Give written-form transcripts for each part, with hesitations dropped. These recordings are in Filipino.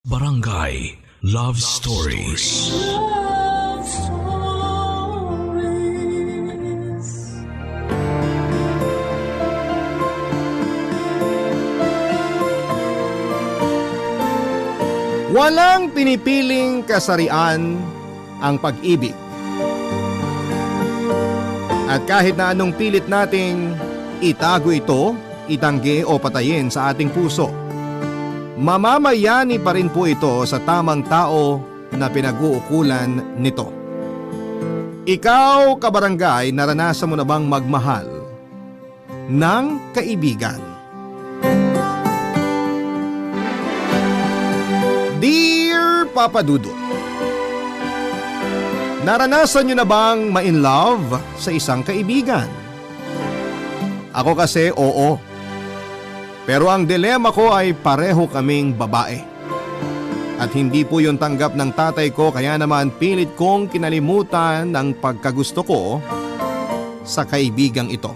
Barangay Love Stories. Love Stories. Walang pinipiling kasarian ang pag-ibig. At kahit na anong pilit nating itago ito, itanggi o patayin sa ating puso, mamamayani pa rin po ito sa tamang tao na pinag-uukulan nito. Ikaw, kabarangay, naranasan mo na bang magmahal ng kaibigan? Dear Papa Dudut, naranasan nyo na bang ma-in love sa isang kaibigan? Ako kasi oo. Pero ang dilema ko ay pareho kaming babae. At hindi po yun tanggap ng tatay ko, kaya naman pilit kong kinalimutan ang pagkagusto ko sa kaibigang ito.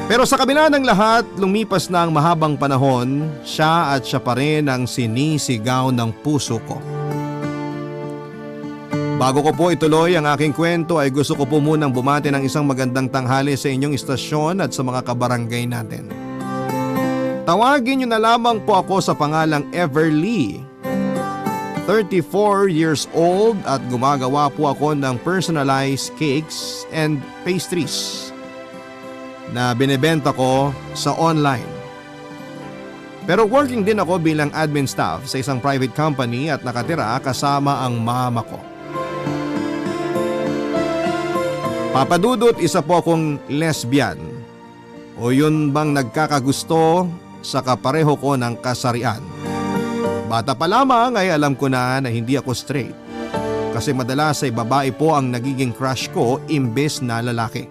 Pero sa kabila ng lahat, lumipas na ang mahabang panahon, siya pa rin ang sinisigaw ng puso ko. Bago ko po ituloy ang aking kwento ay gusto ko po munang bumati ng isang magandang tanghali sa inyong istasyon at sa mga kabarangay natin. Tawagin niyo na lamang po ako sa pangalang Everly. 34 years old at gumagawa po ako ng personalized cakes and pastries na binebenta ko sa online. Pero working din ako bilang admin staff sa isang private company at nakatira kasama ang mama ko. Papadudot, isa po akong lesbian o yun bang nagkakagusto sa kapareho ko ng kasarian. Bata pa lamang ay alam ko na hindi ako straight kasi madalas ay babae po ang nagiging crush ko imbes na lalaki.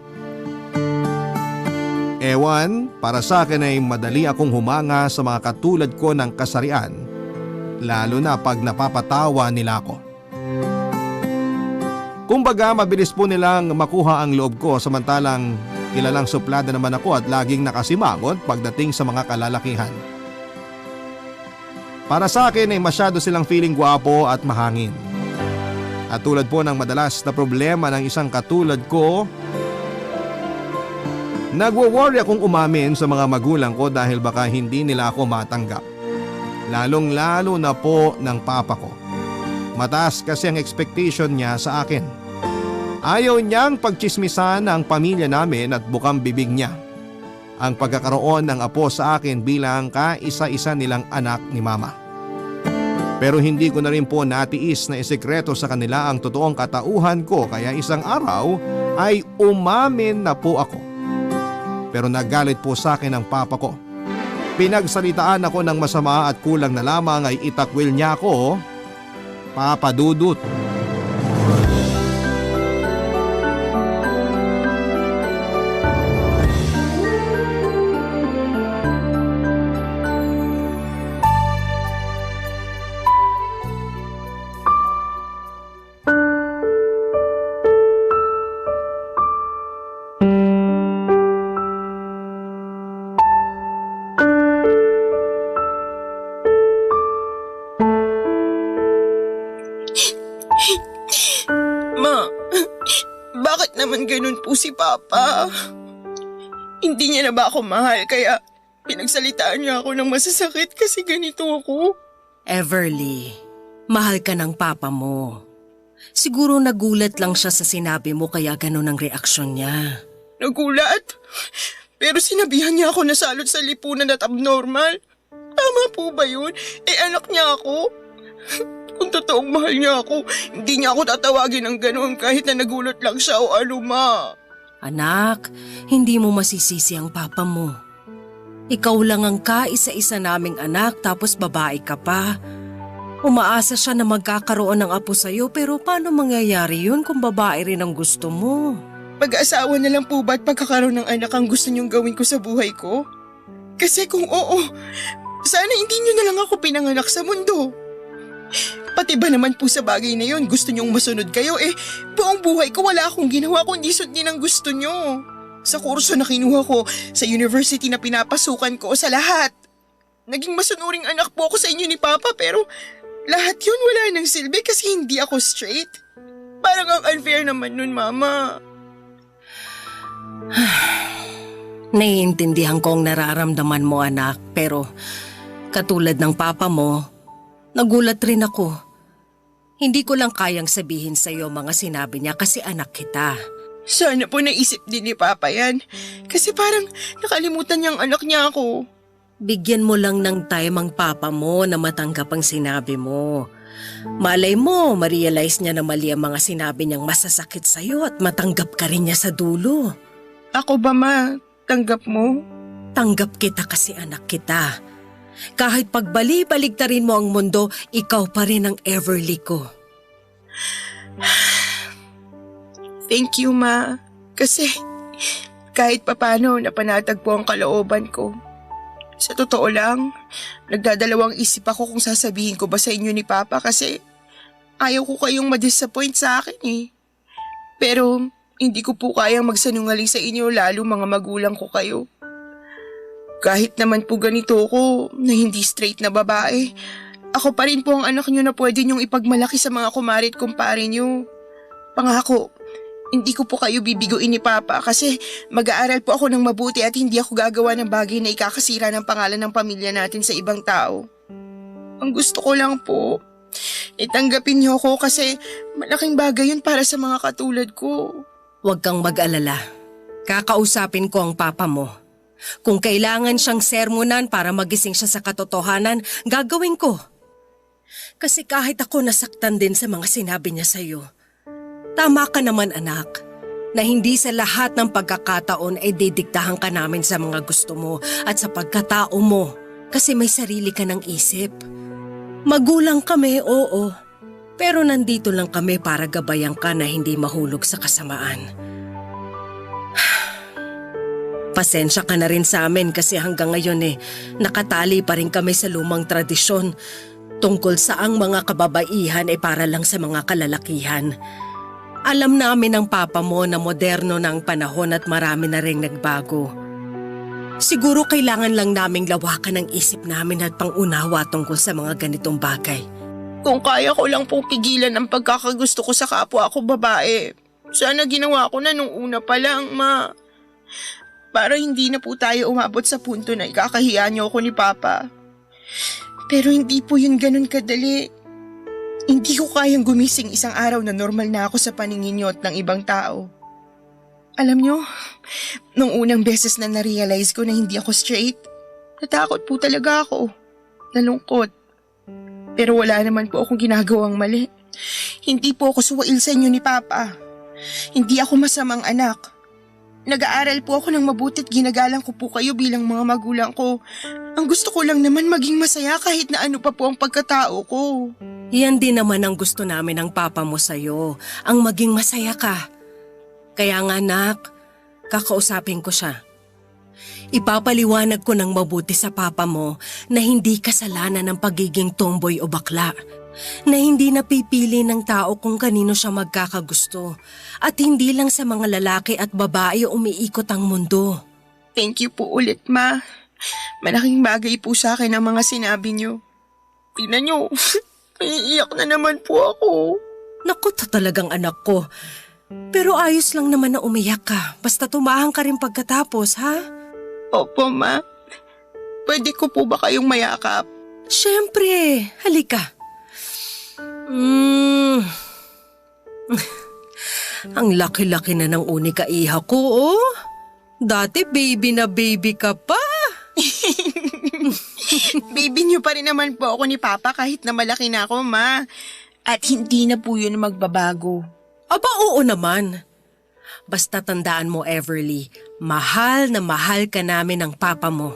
Ewan, para sa akin ay madali akong humanga sa mga katulad ko ng kasarian, lalo na pag napapatawa nila ako. Kumbaga mabilis po nilang makuha ang loob ko samantalang kilalang suplada naman ako at laging nakasimangot pagdating sa mga kalalakihan. Para sa akin ay masyado silang feeling gwapo at mahangin. At tulad po ng madalas na problema ng isang katulad ko, nagwo-worry akong umamin sa mga magulang ko dahil baka hindi nila ako matanggap. Lalong-lalo na po ng papa ko. Mataas kasi ang expectation niya sa akin. Ayaw niyang pagtsismisan ang pamilya namin at bukang bibig niya ang pagkakaroon ng apo sa akin bilang kaisa-isa nilang anak ni mama. Pero hindi ko na rin po natiis na isekreto sa kanila ang totoong katauhan ko kaya isang araw ay umamin na po ako. Pero nagalit po sa akin ang papa ko. Pinagsalitaan ako ng masama at kulang na lamang ay itakwil niya ako, Papa Dudut. Bakit naman ganun po si Papa? Hindi niya na ba ako mahal kaya pinagsalitaan niya ako ng masasakit kasi ganito ako? Everly, mahal ka ng papa mo. Siguro nagulat lang siya sa sinabi mo kaya ganun ang reaksyon niya. Nagulat? Pero sinabihan niya ako na salot sa lipunan at abnormal. Tama po ba yun? Anak niya ako. Kung totoong mahal niya ako, hindi niya ako tatawagin ng gano'n kahit na nagulat lang siya o aluma. Anak, hindi mo masisisi ang papa mo. Ikaw lang ang kaisa-isa naming anak tapos babae ka pa. Umaasa siya na magkakaroon ng apo sa'yo pero paano mangyayari yun kung babae rin ang gusto mo? Pag-aasawa na lang po ba at pagkakaroon ng anak ang gusto niyong gawin ko sa buhay ko? Kasi kung oo, sana hindi niyo na lang ako pinanganak sa mundo. Pati ba naman po sa bagay na yun, gusto niyong masunod kayo buong buhay ko wala akong ginawa kundi sundin ang gusto niyo. Sa kurso na kinuha ko, sa university na pinapasukan ko, sa lahat. naging masunuring anak po ako sa inyo ni Papa pero lahat yun wala nang silbi kasi hindi ako straight. Parang ang unfair naman nun, Mama. Naiintindihan ko ang nararamdaman mo, anak, pero katulad ng papa mo, nagulat rin ako. Hindi ko lang kayang sabihin sa iyo mga sinabi niya kasi anak kita. Sana po naisip din ni Papa yan. Kasi parang nakalimutan niyang anak niya ako. Bigyan mo lang ng time ang papa mo na matanggap ang sinabi mo. Malay mo, ma-realize niya na mali ang mga sinabi niyang masasakit sa iyo at matanggap ka rin niya sa dulo. Ako ba, Ma? Tanggap mo? Tanggap kita kasi anak kita. Kahit pagbali-baligtarin mo ang mundo, ikaw pa rin ang Everly ko. Thank you, Ma. Kasi kahit papano napanatag po ang kalooban ko. Sa totoo lang, nagdadalawang isip ako kung sasabihin ko ba sa inyo ni Papa kasi ayaw ko kayong ma-disappoint sa akin eh. Pero hindi ko po kayang magsanungaling sa inyo lalo mga magulang ko kayo. Kahit naman po ganito ako na hindi straight na babae, ako pa rin po ang anak nyo na pwede nyong ipagmalaki sa mga kumare at kumpare nyo. Pangako, hindi ko po kayo bibiguin ni Papa kasi mag-aaral po ako ng mabuti at hindi ako gagawa ng bagay na ikakasira ng pangalan ng pamilya natin sa ibang tao. Ang gusto ko lang po, itanggapin niyo ako kasi malaking bagay yun para sa mga katulad ko. Huwag kang mag-alala. Kakausapin ko ang papa mo. Kung kailangan siyang sermonan para magising siya sa katotohanan, gagawin ko. Kasi kahit ako nasaktan din sa mga sinabi niya sa iyo. Tama ka naman anak, na hindi sa lahat ng pagkakataon ay didiktahan ka namin sa mga gusto mo at sa pagkatao mo kasi may sarili ka ng isip. Magulang kami, oo, pero nandito lang kami para gabayan ka na hindi mahulog sa kasamaan. Pasensya ka na rin sa amin kasi hanggang ngayon nakatali pa rin kami sa lumang tradisyon tungkol sa ang mga kababaihan ay para lang sa mga kalalakihan. Alam namin ng papa mo na moderno na ang panahon at marami na rin nagbago. Siguro kailangan lang naming lawakan ang isip namin at pangunawa tungkol sa mga ganitong bagay. Kung kaya ko lang pong pigilan ang pagkakagusto ko sa kapwa ko babae, sana ginawa ko na nung una pa lang, Ma. Para hindi na po tayo umabot sa punto na ikakahiya niyo ako ni Papa. Pero hindi po yun ganun kadali. Hindi ko kayang gumising isang araw na normal na ako sa paningin niyo at ng ibang tao. Alam niyo, nung unang beses na na-realize ko na hindi ako straight, natakot po talaga ako. Nalungkot. Pero wala naman po akong ginagawang mali. Hindi po ako suwail sa inyo ni Papa. Hindi ako masamang anak. Nag-aaral po ako ng mabuti at ginagalang ko po kayo bilang mga magulang ko. Ang gusto ko lang naman maging masaya kahit na ano pa po ang pagkatao ko. Yan din naman ang gusto namin ng papa mo sa'yo, ang maging masaya ka. Kaya nga anak, kakausapin ko siya. Ipapaliwanag ko ng mabuti sa papa mo na hindi kasalanan ng pagiging tomboy o bakla. Na hindi napipili ng tao kung kanino siya magkakagusto. At hindi lang sa mga lalaki at babae umiikot ang mundo. Thank you po ulit, Ma. Malaking bagay po sa akin ang mga sinabi niyo. Tingnan niyo, naiiyak na naman po ako. Naku, talagang anak ko. Pero ayos lang naman na umiyak ka. Basta tumahan ka rin pagkatapos, ha? Opo, Ma. Pwede ko po ba kayong mayakap? Siyempre, halika. Ang laki-laki na ng unika iha ko, oh. Dati baby na baby ka pa. Baby niyo pa rin naman po ako ni Papa kahit na malaki na ako, Ma. At hindi na po yun magbabago. Aba, oo naman. Basta tandaan mo, Everly, mahal na mahal ka namin ng papa mo.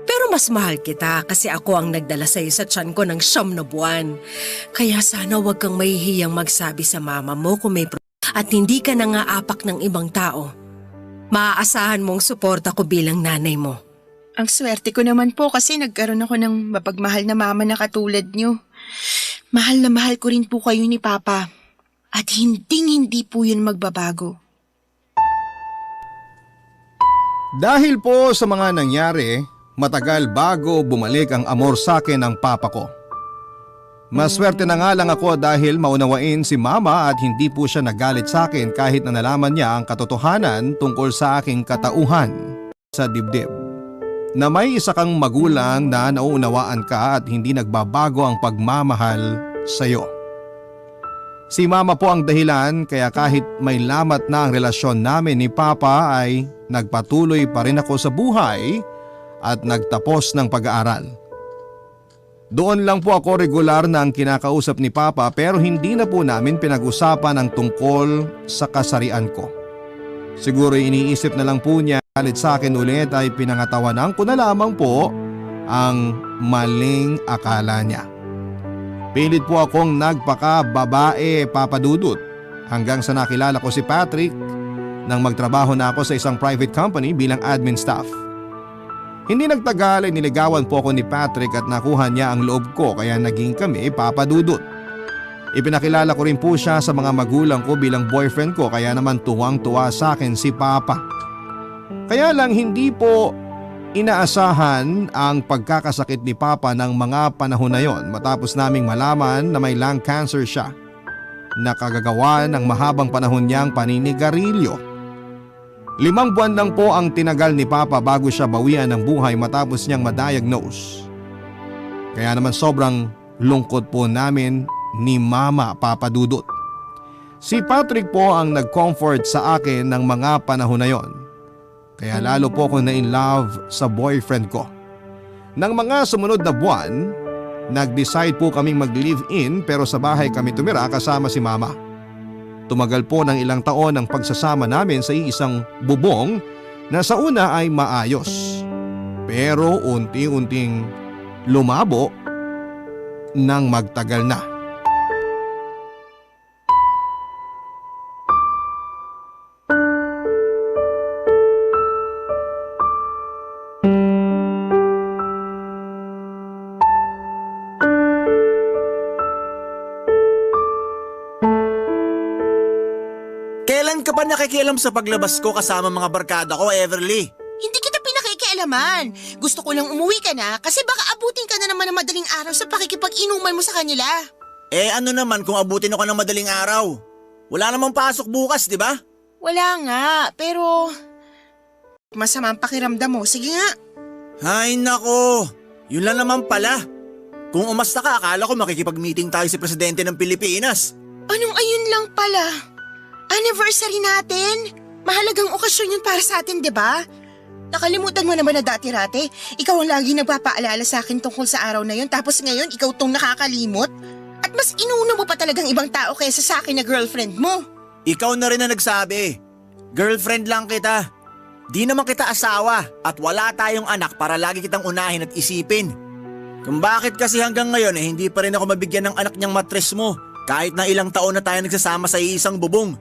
Pero mas mahal kita kasi ako ang nagdala sa'yo sa tiyan ko ng 9 na buwan. Kaya sana wag kang mahihiyang magsabi sa mama mo kung may at hindi ka nangaapak ng ibang tao. Maaasahan mong suporta ko bilang nanay mo. Ang swerte ko naman po kasi nagkaroon ako ng mapagmahal na mama na katulad niyo. Mahal na mahal ko rin po kayo ni Papa. At hindi po yun magbabago. Dahil po sa mga nangyari, matagal bago bumalik ang amor sa akin ng papa ko. Maswerte na nga lang ako dahil maunawain si mama at hindi po siya nagalit sa akin kahit na nalaman niya ang katotohanan tungkol sa aking katauhan sa dibdib. Na may isa kang magulang na nauunawaan ka at hindi nagbabago ang pagmamahal sa iyo. Si mama po ang dahilan kaya kahit may lamat na ang relasyon namin ni papa ay nagpatuloy pa rin ako sa buhay at nagtapos ng pag-aaral. Doon lang po ako regular na ang kinakausap ni papa pero hindi na po namin pinag-usapan ang tungkol sa kasarian ko. Siguro iniisip na lang po niya galit sa akin ulit ay pinangatawanan ko na lamang po ang maling akala niya. Pilit po akong nagpaka-babae, Papa Dudut, hanggang sa nakilala ko si Patrick nang magtrabaho na ako sa isang private company bilang admin staff. Hindi nagtagal ay niligawan po ako ni Patrick at nakuha niya ang loob ko kaya naging kami Papa Dudut. Ipinakilala ko rin po siya sa mga magulang ko bilang boyfriend ko kaya naman tuwang-tuwa sa akin si Papa. Kaya lang hindi po inaasahan ang pagkakasakit ni Papa ng mga panahon na yon matapos naming malaman na may lung cancer siya. Nakagagawa ng mahabang panahon niyang paninigarilyo. 5 buwan lang po ang tinagal ni Papa bago siya bawian ng buhay matapos niyang ma-diagnose. Kaya naman sobrang lungkot po namin ni Mama Papa Dudut. Si Patrick po ang nag-comfort sa akin ng mga panahon na yon. Kaya lalo po ako na in love sa boyfriend ko. Nang mga sumunod na buwan, nag-decide po kaming mag-live-in pero sa bahay kami tumira kasama si Mama. Tumagal po ng ilang taon ang pagsasama namin sa isang bubong na sa una ay maayos. Pero unti-unting lumabo nang magtagal na. Kailan ka ba nakikialam sa paglabas ko kasama mga barkada ko, Everly? Hindi kita pinakikialaman. Gusto ko lang umuwi ka na kasi baka abutin ka na naman ng madaling araw sa pakikipag-inuman mo sa kanila. Eh ano naman kung abutin ako ng madaling araw? Wala namang pasok bukas, di ba? Wala nga, pero masama ang pakiramdam mo. Sige nga. Ay nako, yun lang naman pala. Kung umasta ka, akala ko makikipag-meeting tayo si Presidente ng Pilipinas. Anong ayun lang pala? Anniversary natin? Mahalagang okasyon yun para sa atin, di ba? Nakalimutan mo naman na dati-rate. Ikaw ang lagi nagpapaalala sa akin tungkol sa araw na yun tapos ngayon ikaw tong nakakalimot? At mas inuuna mo pa talagang ibang tao kaysa sa akin na girlfriend mo. Ikaw na rin na nagsabi. Girlfriend lang kita. Di naman kita asawa at wala tayong anak para lagi kitang unahin at isipin. Kung bakit kasi hanggang ngayon hindi pa rin ako mabigyan ng anak niyang matres mo kahit na ilang taon na tayo nagsasama sa iisang bubong.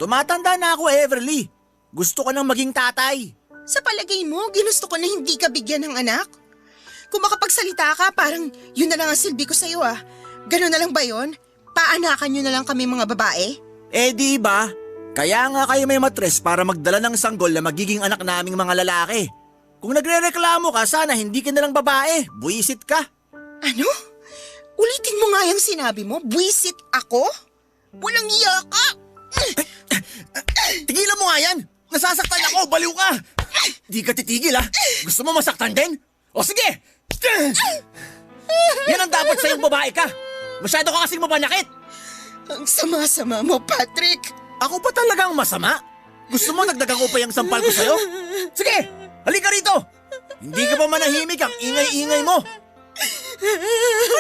Tumatanda na ako, Everly. Gusto ko nang maging tatay. Sa palagay mo, ginusto ko na hindi ka bigyan ng anak? Kung makapagsalita ka, parang yun na lang ang silbi ko sa'yo ah. Ganun na lang ba yun? Paanakan nyo na lang kami mga babae? Eh di ba? Kaya nga kayo may matres para magdala ng sanggol na magiging anak naming mga lalaki. Kung nagre-reklamo ka, sana hindi ka nalang babae. Buwisit ka. Ano? Ulitin mo nga yung sinabi mo, buwisit ako? Walang iya ka! Tigilan mo nga yan! Nasasaktan ako! Baliw ka! Di ka titigil ha? Gusto mo masaktan din? O sige! Yan ang dapat sa'yong babae ka! Masyado ka kasing mapanakit! Ang sama-sama mo, Patrick! Ako pa talagang masama? Gusto mo nagdagang ko pa yung sampal ko sa'yo? Sige! Halika rito! Hindi ka pa manahimik ang ingay-ingay mo!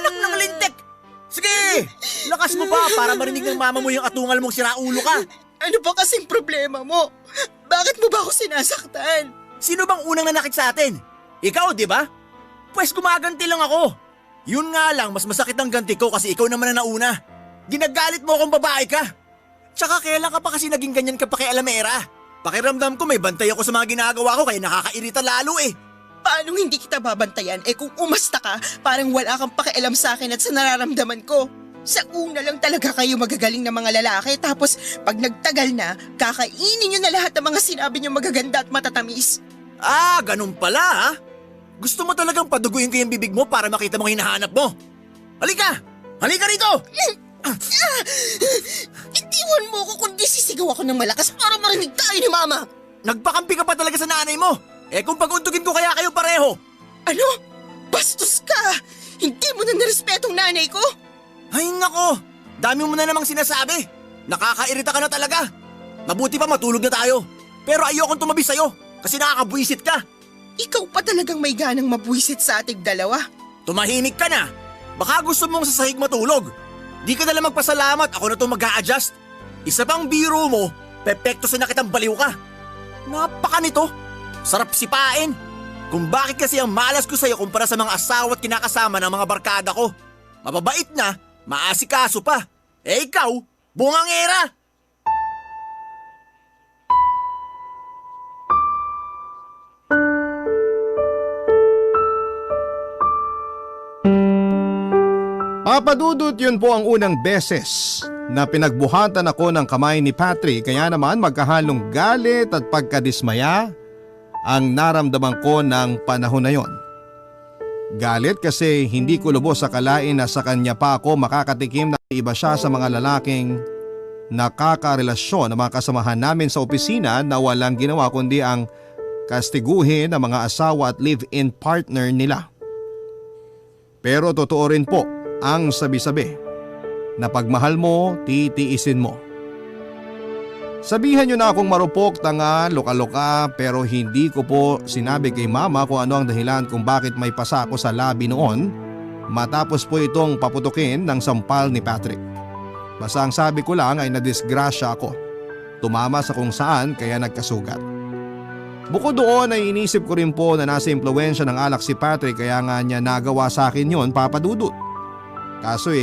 Anak ng lintik! Sige! Lakas mo pa para marinig ng mama mo yung atungal mong siraulo ka! Ano ba kasing problema mo? Bakit mo ba ako sinasaktan? Sino bang unang nanakit sa atin? Ikaw, di ba? Pwes gumaganti lang ako. Yun nga lang, mas masakit ang ganti ko kasi ikaw naman na nauna. Ginagalit mo akong babae ka. Tsaka kailan ka pa kasi naging ganyan ka pakialamera? Pakiramdam ko may bantay ako sa mga ginagawa ko kaya nakakairita lalo eh. Paano hindi kita babantayan? Eh kung umasta ka, parang wala kang pakialam sa akin at sa nararamdaman ko. Sa una lang talaga kayo magagaling na mga lalaki tapos pag nagtagal na, kakainin nyo na lahat ng mga sinabi nyo magaganda at matatamis. Ah, ganun pala ha? Gusto mo talagang paduguin ko yung bibig mo para makita mo ang hinahanap mo? Halika! Halika rito! Itiwan mo ko kundi sisigaw ako ng malakas para marinig tayo ni Mama. Nagpakampi ka pa talaga sa nanay mo. Eh kung pag-untugin ko kaya kayo pareho. Ano? Bastos ka! Hindi mo na nirespeto ang nanay ko? Ay nako, dami mo na namang sinasabi. Nakakairita ka na talaga. Mabuti pa matulog na tayo. Pero ayokong tumabi sa'yo kasi nakakabwisit ka. Ikaw pa talagang may ganang mabwisit sa ating dalawa. Tumahimik ka na. Baka gusto mong sa sahig matulog. Di ka nalang magpasalamat, ako na itong mag-a-adjust. Isa pang biro mo, pepekto sa nakitang baliw ka. Napaka nito. Sarap sipain. Kung bakit kasi ang malas ko sa'yo kumpara sa mga asawa at kinakasama ng mga barkada ko. Mababait na, maasikaso pa. Eh ikaw, bungangera. Papadudot, yun po ang unang beses na pinagbuhatan ako ng kamay ni Patrick, kaya naman magkahalong galit at pagkadismaya ang naramdaman ko ng panahon na yon. Galit kasi hindi ko lubos akalain na sa kanya pa ako makakatikim na iba siya sa mga lalaking nakakarelasyon ng mga kasamahan namin sa opisina na walang ginawa kundi ang kastiguhin ng mga asawa at live-in partner nila. Pero totoo rin po ang sabi-sabi na pagmahal mo, titiisin mo. Sabihan nyo na akong marupok, tanga, loka-loka, pero hindi ko po sinabi kay Mama kung ano ang dahilan kung bakit may pasa ako sa labi noon matapos po itong paputukin ng sampal ni Patrick. Basta ang sabi ko lang ay nadisgrasya ako. Tumama sa kung saan kaya nagkasugat. Bukod doon ay inisip ko rin po na nasa impluwensya ng alak si Patrick kaya nga niya nagawa sa akin yon, Papa Dudut. Kaso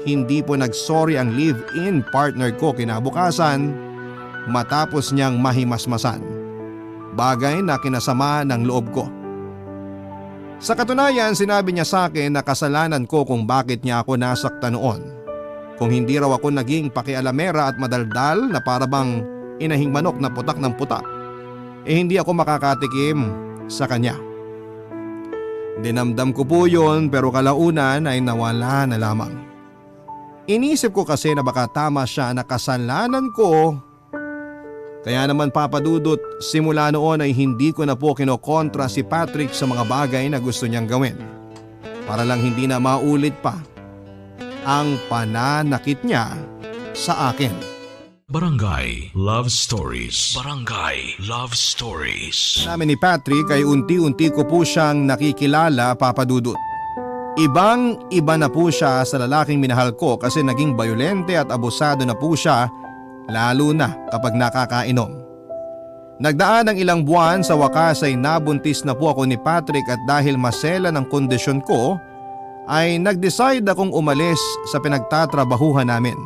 hindi po nagsorry ang live-in partner ko kinabukasan matapos niyang mahimasmasan. Bagay na kinasama ng loob ko. Sa katunayan, sinabi niya sa akin na kasalanan ko kung bakit niya ako nasaktan noon. Kung hindi raw ako naging pakialamera at madaldal na parabang inahing manok na putak ng putak, hindi ako makakatikim sa kanya. Dinamdam ko po yun pero kalaunan ay nawala na lamang. Inisip ko kasi na baka tama siya na kasalanan ko. Kaya naman Papa Dudut, simula noon ay hindi ko na po kinokontra si Patrick sa mga bagay na gusto niyang gawin. Para lang hindi na maulit pa ang pananakit niya sa akin. Barangay Love Stories. Barangay Love Stories. Namin ni Patrick ay unti-unti ko po siyang nakikilala, Papa Dudut. Ibang-iba na po siya sa lalaking minahal ko kasi naging bayolente at abusado na po siya lalo na kapag nakakainom. Nagdaan ng ilang buwan, sa wakas ay nabuntis na po ako ni Patrick at dahil masela ng kondisyon ko ay nag-decide akong umalis sa pinagtatrabahuhan namin.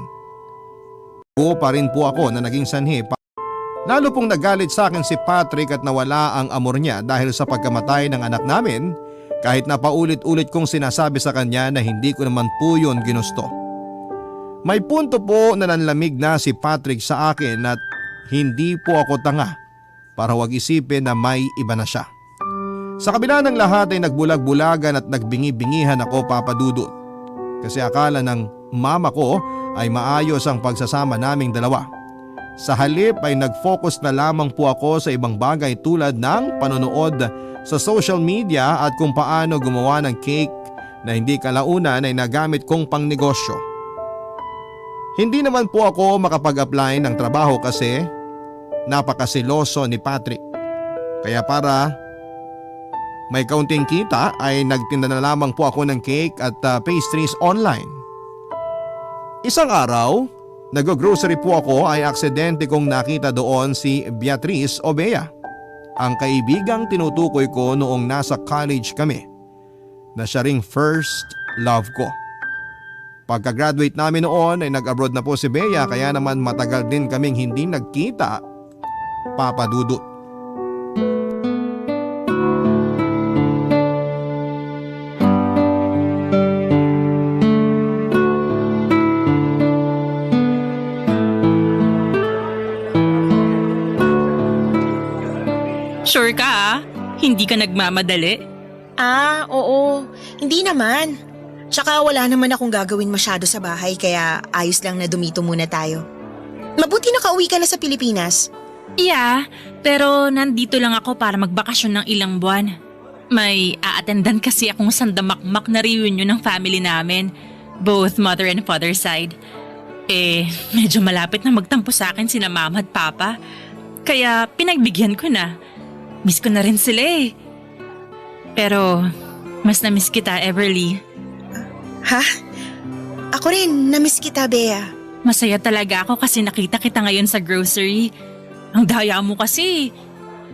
O pa rin po ako na naging sanhi. Lalo pong nagalit sa akin si Patrick at nawala ang amor niya dahil sa pagkamatay ng anak namin kahit na paulit-ulit kong sinasabi sa kanya na hindi ko naman po yun ginusto. May punto po na nanlamig na si Patrick sa akin at hindi po ako tanga para wag isipin na may iba na siya. Sa kabila ng lahat ay nagbulag-bulagan at nagbingi-bingihan ako, Papa Dudut. Kasi akala ng mama ko ay maayos ang pagsasama naming dalawa. Sa halip ay nag-focus na lamang po ako sa ibang bagay tulad ng panonood sa social media at kung paano gumawa ng cake na hindi kalaunan ay nagamit kong pangnegosyo. Hindi naman po ako makapag-apply ng trabaho kasi napakasiloso ni Patrick. Kaya para may kaunting kita ay nagtinda na lamang po ako ng cake at pastries online. Isang araw, nag-grocery po ako ay aksidente kong nakita doon si Beatrice Obea, ang kaibigang tinutukoy ko noong nasa college kami, na siya ring first love ko. Pagka-graduate namin noon ay nag-abroad na po si Bea kaya naman matagal din kaming hindi nagkita, Papa Dudut. Sure ka ah? Hindi ka nagmamadali? Oo. Hindi naman. Tsaka wala naman akong gagawin masyado sa bahay kaya ayos lang na dumito muna tayo. Mabuti nakauwi ka na sa Pilipinas. Yeah, pero nandito lang ako para magbakasyon ng ilang buwan. May a-attendan kasi akong sandamakmak na reunion ng family namin, both mother and father side. Medyo malapit na magtampo sa akin sina mama at papa. Kaya pinagbigyan ko na. Miss ko na rin sila eh. Pero mas na-miss kita, Everly. Ha? Ako rin, namiss kita, Bea. Masaya talaga ako kasi nakita kita ngayon sa grocery. Ang daya mo kasi.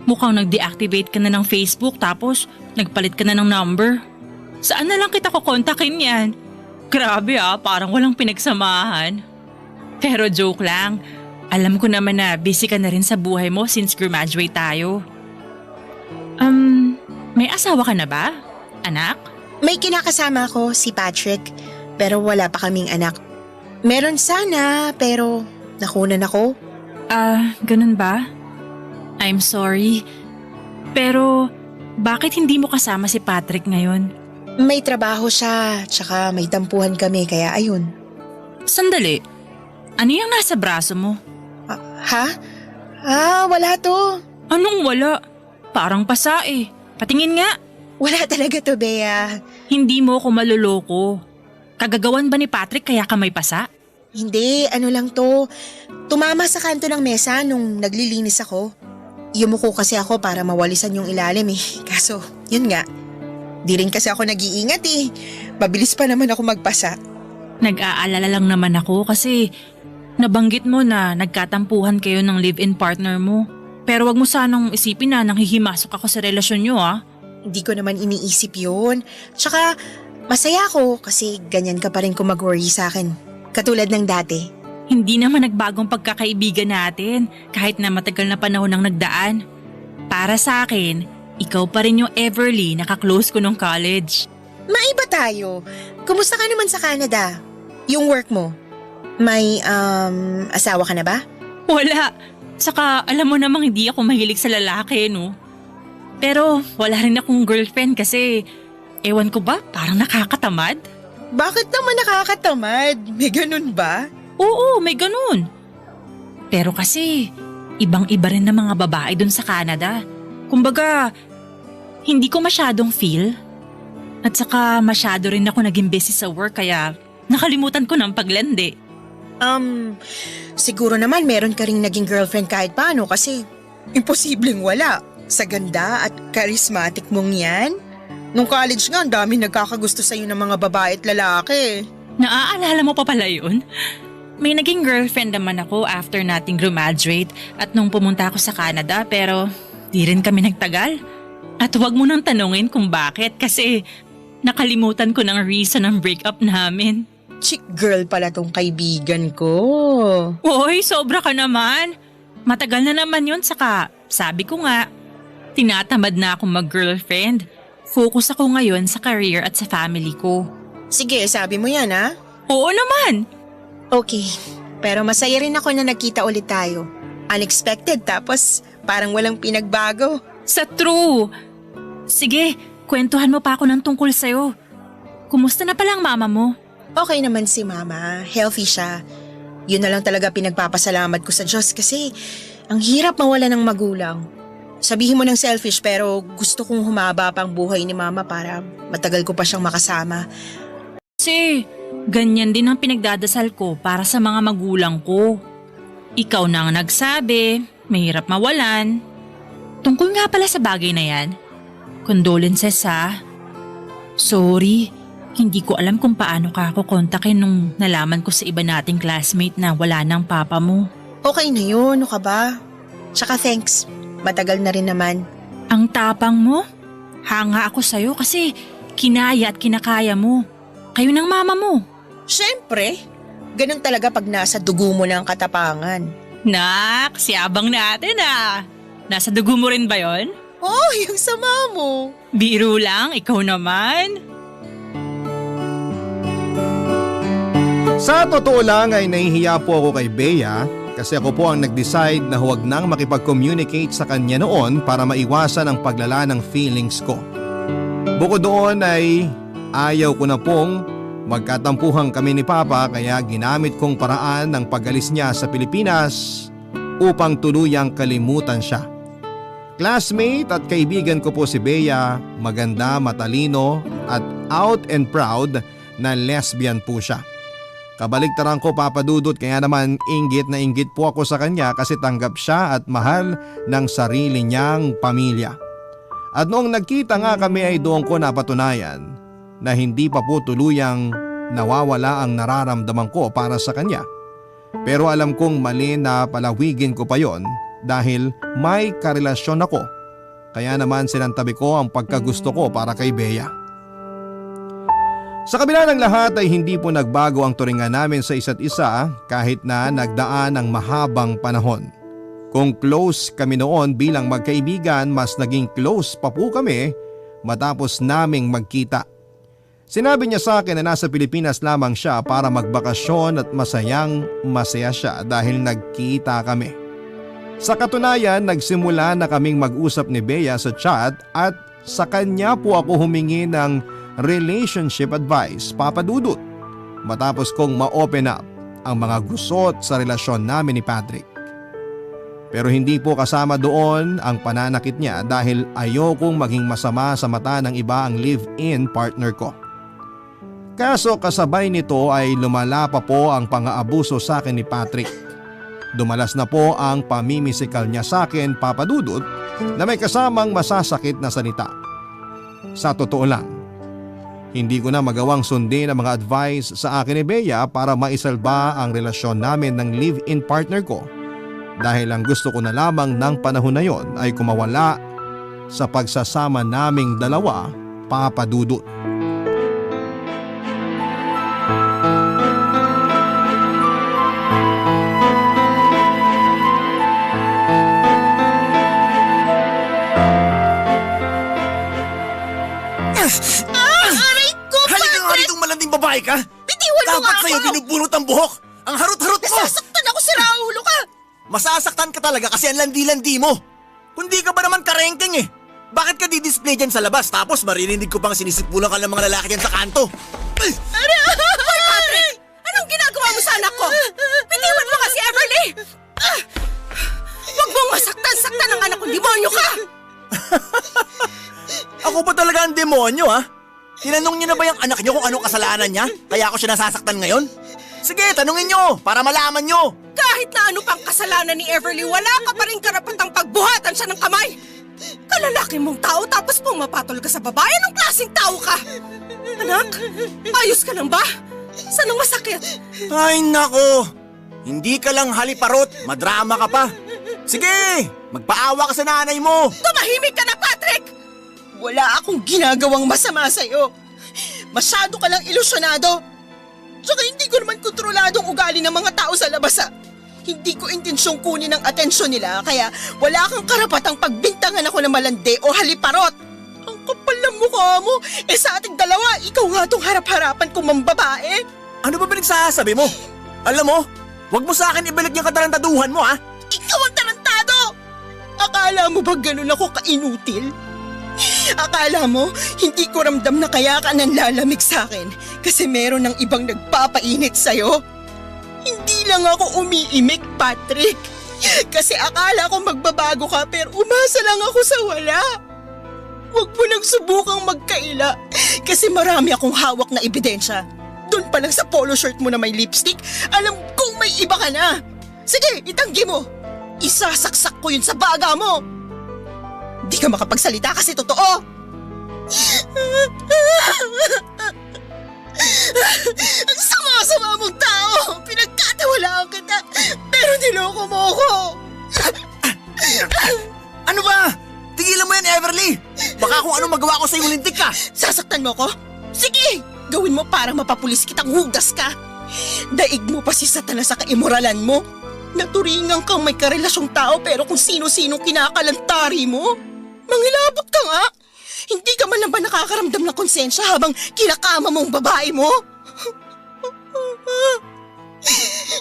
Mukhang nag-deactivate ka na ng Facebook tapos nagpalit ka na ng number. Saan na lang kita kukontakin yan? Grabe parang walang pinagsamahan. Pero joke lang. Alam ko naman na busy ka na rin sa buhay mo since graduate tayo. May asawa ka na ba? Anak? May kinakasama ako, si Patrick, pero wala pa kaming anak. Meron sana, pero nakunan ako. Ganun ba? I'm sorry. Pero bakit hindi mo kasama si Patrick ngayon? May trabaho siya, tsaka may tampuhan kami, kaya ayun. Sandali. Ano yung nasa braso mo? Ha? Wala to. Anong wala? Parang pasa eh. Patingin nga. Wala talaga to, Bea. Hindi mo ako maluloko. Kagagawan ba ni Patrick kaya ka may pasa? Hindi, ano lang to. Tumama sa kanto ng mesa nung naglilinis ako. Yumuko kasi ako para mawalisan yung ilalim eh. Kaso, yun nga. Di rin kasi ako nag-iingat eh. Mabilis pa naman ako magpasa. Nag-aalala lang naman ako kasi nabanggit mo na nagkatampuhan kayo ng live-in partner mo. Pero wag mo sanang isipin na nanghihimasok ako sa relasyon nyo Hindi ko naman iniisip yun. Tsaka, masaya ako kasi ganyan ka pa rin kung mag-worry sa akin. Katulad ng dati. Hindi naman nagbagong pagkakaibigan natin kahit na matagal na panahon ang nagdaan. Para sa akin, ikaw pa rin yung Everly na ka-close ko nung college. Maiba tayo. Kumusta ka naman sa Canada? Yung work mo? May, asawa ka na ba? Wala. Saka alam mo namang hindi ako mahilig sa lalaki, no? Pero wala rin akong girlfriend kasi ewan ko ba, parang nakakatamad. Bakit naman nakakatamad? May ganun ba? Oo, may ganun. Pero kasi ibang-iba rin ng mga babae dun sa Canada. Kumbaga, hindi ko masyadong feel. At saka masyado rin ako naging busy sa work kaya nakalimutan ko ng paglandi. Siguro naman meron ka ring naging girlfriend kahit paano kasi imposibleng wala. Sa ganda at charismatic mong yan. Nung college nga, ang dami nagkakagusto sa'yo ng mga babae at lalaki. Naaalala mo pa pala yun? May naging girlfriend naman ako after nating graduate at nung pumunta ako sa Canada pero di rin kami nagtagal. At huwag mo nang tanungin kung bakit kasi nakalimutan ko ng reason ng breakup namin. Chick girl pala tong kaibigan ko. Hoy, sobra ka naman. Matagal na naman yun saka sabi ko nga, tinatamad na akong mag-girlfriend. Focus ako ngayon sa career at sa family ko. Sige, sabi mo yan ha? Oo naman. Okay, pero masaya rin ako na nagkita ulit tayo. Unexpected tapos parang walang pinagbago. Sa true. Sige, kwentuhan mo pa ako ng tungkol sa'yo. Kumusta na pala ang mama mo? Okay naman si mama, healthy siya. Yun na lang talaga pinagpapasalamat ko sa Diyos kasi ang hirap mawala ng magulang. Sabihin mo ng selfish pero gusto kong humaba pang buhay ni mama para matagal ko pa siyang makasama. Kasi ganyan din ang pinagdadasal ko para sa mga magulang ko. Ikaw na ang nagsabi, mahirap mawalan. Tungkol nga pala sa bagay na yan. Condolences ha. Sorry, hindi ko alam kung paano ka ako kontakin nung nalaman ko sa iba nating classmate na wala ng papa mo. Okay na yun, ano ka ba? Tsaka thanks. Matagal na rin naman. Ang tapang mo? Hanga ako sa'yo kasi kinaya at kinakaya mo. Kayo ng mama mo. Siyempre, ganun talaga pag nasa dugo mo na ang katapangan. Nak, siyabang natin ah. Nasa dugo mo rin ba yon? Oh, yung sama mo. Biro lang, ikaw naman. Sa totoo lang ay nahihiya po ako kay Bea kasi ako po ang nag-decide na huwag nang makipag-communicate sa kanya noon para maiwasan ang paglala ng feelings ko. Bukod doon ay ayaw ko na pong magkatampuhan kami ni Papa kaya ginamit kong paraan ng pag-alis niya sa Pilipinas upang tuluyang kalimutan siya. Classmate at kaibigan ko po si Bea, maganda, matalino at out and proud na lesbian po siya. Kabaligtaran ko Papa Dudut kaya naman inggit na inggit po ako sa kanya kasi tanggap siya at mahal ng sarili niyang pamilya. At noong nagkita nga kami ay doon ko napatunayan na hindi pa po tuluyang nawawala ang nararamdaman ko para sa kanya. Pero alam kong mali na palawigin ko pa yon dahil may karelasyon ako. Kaya naman sinantabi ko ang pagkagusto ko para kay Bea. Sa kabila ng lahat ay hindi po nagbago ang turingan namin sa isa't isa kahit na nagdaan ng mahabang panahon. Kung close kami noon bilang magkaibigan, mas naging close pa po kami matapos naming magkita. Sinabi niya sa akin na nasa Pilipinas lamang siya para magbakasyon at masaya siya dahil nagkita kami. Sa katunayan, nagsimula na kaming mag-usap ni Bea sa chat at sa kanya po ako humingi ng relationship advice, Papa Dudut, matapos kong ma-open up ang mga gusot sa relasyon namin ni Patrick. Pero hindi po kasama doon ang pananakit niya dahil ayokong maging masama sa mata ng iba ang live-in partner ko. Kaso kasabay nito ay lumala pa po ang pang-aabuso sa akin ni Patrick. Dumalas na po ang pamimisikal niya sa akin, Papa Dudut, na may kasamang masasakit na salita. Sa totoo lang, hindi ko na magawang sundin ang mga advice sa akin ni Bea para maisalba ang relasyon namin ng live-in partner ko dahil ang gusto ko na lamang ng panahon na yon ay kumawala sa pagsasama naming dalawa, Papa Dudut. Babae ka? Bitiwan mo nga Dapat ako! sa'yo binubunot ang buhok! Ang harot-harot mo! Nasasaktan ako, si Raulo ka! Masasaktan ka talaga kasi ang landi-landi mo! Kundi ka ba naman karengking eh? Bakit ka di-display dyan sa labas tapos maririnig ko pang sinisipulan ka ng mga lalaki dyan sa kanto? Hoy Patrick! Anong ginagawa mo sa anak ko? Bitiwan mo kasi Everly! Huwag mong masaktan-saktan ang anak ko, demonyo ka! Ako pa talaga ang demonyo ha? Tinanong niyo na ba yung anak niyo kung anong kasalanan niya? Kaya ako siya nasasaktan ngayon? Sige, tanungin niyo para malaman niyo. Kahit na ano pang kasalanan ni Everly, wala ka pa rin karapatang pagbuhatan siya ng kamay. Kalalaki mong tao tapos pumapatol ka sa babae. Anong klaseng tao ka? Anak, ayos ka lang ba? Saan ang masakit? Ay nako, hindi ka lang haliparot, madrama ka pa. Sige, magpaawa ka sa nanay mo. Tumahimik ka na, Patrick! Wala akong ginagawang masama sa'yo. Masyado ka lang ilusyonado. Tsaka hindi ko naman kontrolado ang ugali ng mga tao sa labas ah. Hindi ko intensyong kunin ang atensyon nila kaya wala kang karapatang pagbintangan ako ng malandi o haliparot. Ang kapal ng mukha mo. Sa ating dalawa, ikaw nga tong harap-harapan kong mambabae. Ano ba pinagsasabi mo? Alam mo, wag mo sa akin ibalik yung katarantaduhan mo ha. Ikaw ang tarantado! Akala mo ba ganun ako kainutil? Akala mo, hindi ko ramdam na kaya ka nanlalamig sa akin kasi meron ng ibang nagpapainit sa'yo? Hindi lang ako umiimik, Patrick. Kasi akala ko magbabago ka pero umasa lang ako sa wala. Huwag mo nang subukang magkaila kasi marami akong hawak na ebidensya. Doon pa lang sa polo shirt mo na may lipstick, alam kong may iba ka na. Sige, itanggi mo. Isasaksak ko yun sa baga mo. Di ka makapagsalita kasi totoo. Ang sama-sama mong tao. Pinagkatiwalaan kita. Pero niloko mo ako. Ano ba? Tigilan mo yan, Everly. Baka kung ano magawa ko sa'yo, lintik ka. Sasaktan mo ko? Sige, gawin mo para mapapulis kitang hugas ka. Daig mo pa si Satanas sa kaimoralan mo. Naturingan kang may karelasyong tao pero kung sino-sinong kinakalantari mo. Mangilabot ka nga! Hindi ka man lang ba nakakaramdam ng konsensya habang kinakama mong babae mo?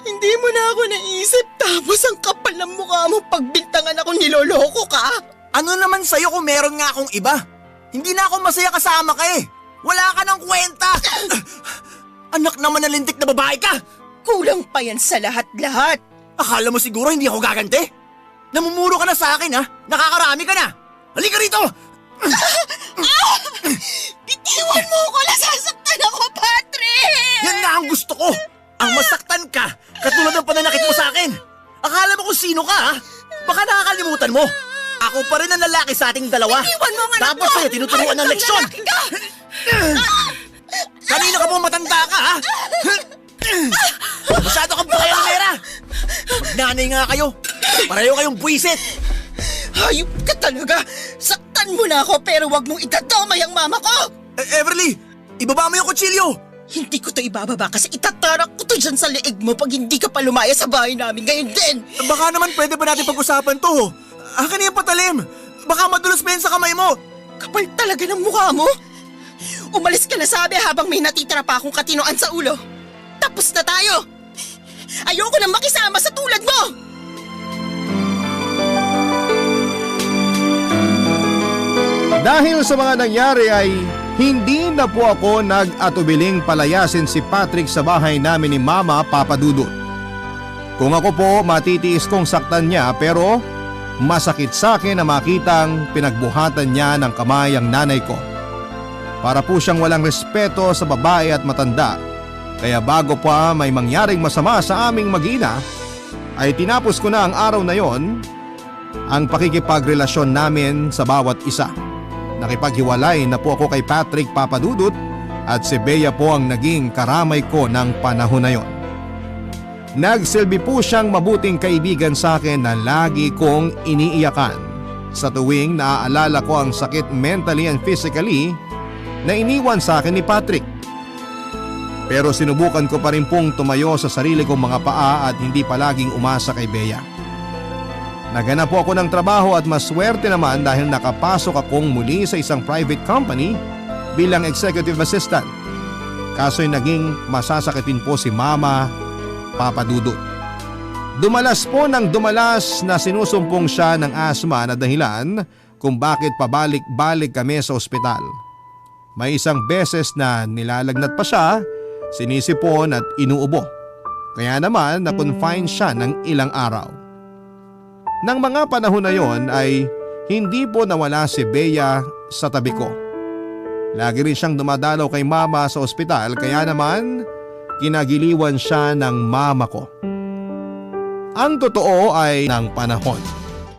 Hindi mo na ako naisip tapos ang kapal ng mukha mo pagbintangan akong niloloko ka. Ano naman sa'yo kung meron nga akong iba? Hindi na ako masaya kasama ka eh. Wala ka ng kwenta. Anak naman na lintik na babae ka. Kulang pa yan sa lahat-lahat. Akala mo siguro hindi ako gaganti? Namumuro ka na sa akin ha? Nakakarami ka na. Halika rito. Bitiwan mo ko, nasasaktan ako, Patrick! Yan nga ang gusto ko. Ang masaktan ka, katulad ng pananakit mo sa akin. Akala mo kung sino ka ha? Baka nakakalimutan mo. Ako pa rin ang lalaki sa ating dalawa. Bitiwan mo ang anak Dapat ko! sa'yo tinuturuan ng leksyon. Kanina ka po matanda ka ha? Masyado kang pakayalamera. Magnanay nga kayo. Pareho kayong buwisit. Hayop ka talaga! Saktan mo na ako pero wag mong itatamay ang mama ko! Everly, ibaba mo yung kutsilyo. Hindi ko to ibababa kasi itatarak ko to dyan sa leeg mo pag hindi ka pa lumaya sa bahay namin ngayon din! Baka naman pwede ba natin pag-usapan to? Akin na yung patalim. Baka madulas pa yan sa kamay mo. Kapal talaga ng mukha mo! Umalis ka na sabi habang may natitira pa akong katinoan sa ulo! Tapos na tayo! Ayoko nang makisama sa tulad mo! Dahil sa mga nangyari ay hindi na po ako nag-atubiling palayasin si Patrick sa bahay namin ni Mama Papa Dudut. Kung ako po matitiis kong saktan niya pero masakit sa akin na makitang pinagbuhatan niya ng kamay ang nanay ko. Para po siyang walang respeto sa babae at matanda. Kaya bago pa may mangyaring masama sa aming mag-ina ay tinapos ko na ang araw na yon ang pakikipagrelasyon namin sa bawat isa. Nakipaghiwalay na po ako kay Patrick Papadudut at si Bea po ang naging karamay ko ng panahon na yon. Nagsilbi po siyang mabuting kaibigan sa akin na lagi kong iniiyakan sa tuwing naaalala ko ang sakit mentally and physically na iniwan sa akin ni Patrick. Pero sinubukan ko pa rin pong tumayo sa sarili kong mga paa at hindi palaging umasa kay Bea. Naghanap po ako ng trabaho at maswerte naman dahil nakapasok akong muli sa isang private company bilang executive assistant. Kaso'y naging masasakitin po si Mama Papa Dudut. Dumalas po ng dumalas na sinusumpong siya ng asma na dahilan kung bakit pabalik-balik kami sa ospital. May isang beses na nilalagnat pa siya, sinisipon at inuubo. Kaya naman na-confine siya ng ilang araw. Nang mga panahon na yon ay hindi po nawala si Bea sa tabi ko. Lagi rin siyang dumadalaw kay Mama sa ospital kaya naman kinagiliwan siya ng mama ko. Ang totoo ay ng panahon.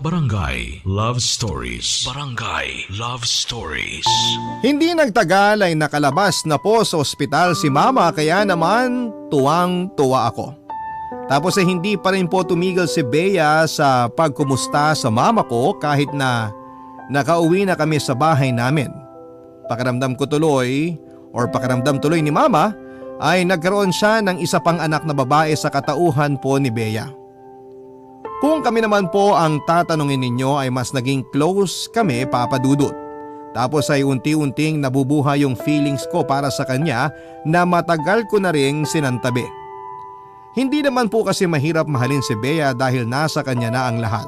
Barangay Love Stories. Barangay Love Stories. Hindi nagtagal ay nakalabas na po sa ospital si Mama kaya naman tuwang-tuwa ako. Tapos ay hindi pa rin po tumigil si Bea sa pagkumusta sa mama ko kahit na nakauwi na kami sa bahay namin. Pakiramdam tuloy ni Mama ay nagkaroon siya ng isa pang anak na babae sa katauhan po ni Bea. Kung kami naman po ang tatanungin ninyo ay mas naging close kami, Papa Dudut. Tapos ay unti-unting nabubuhay yung feelings ko para sa kanya na matagal ko na ring sinantabi. Hindi naman po kasi mahirap mahalin si Bea dahil nasa kanya na ang lahat.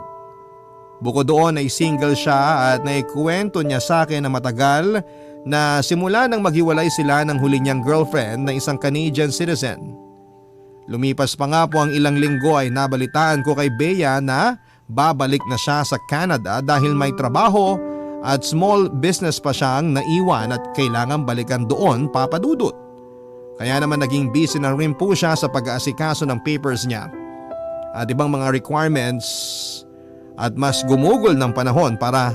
Bukod doon ay single siya at naikwento niya sa akin na matagal na simula nang maghiwalay sila ng huli niyang girlfriend na isang Canadian citizen. Lumipas pa nga po ang ilang linggo ay nabalitaan ko kay Bea na babalik na siya sa Canada dahil may trabaho at small business pa siyang naiwan at kailangan balikan doon, Papa Dudut. Kaya naman naging busy na rin po siya sa pag-aasikaso ng papers niya at ibang mga requirements at mas gumugol ng panahon para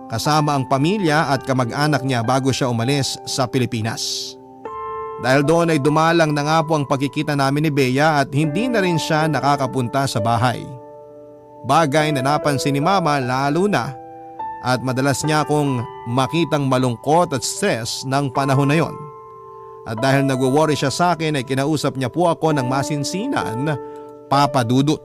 kasama ang pamilya at kamag-anak niya bago siya umalis sa Pilipinas. Dahil doon ay dumalang na nga po ang pagkikita namin ni Bea at hindi na rin siya nakakapunta sa bahay. Bagay na napansin ni Mama lalo na at madalas niya akong makitang malungkot at stress ng panahon na yon. At dahil nagwo-worry siya sa akin ay kinausap niya po ako ng masinsinan, Papa Dudut.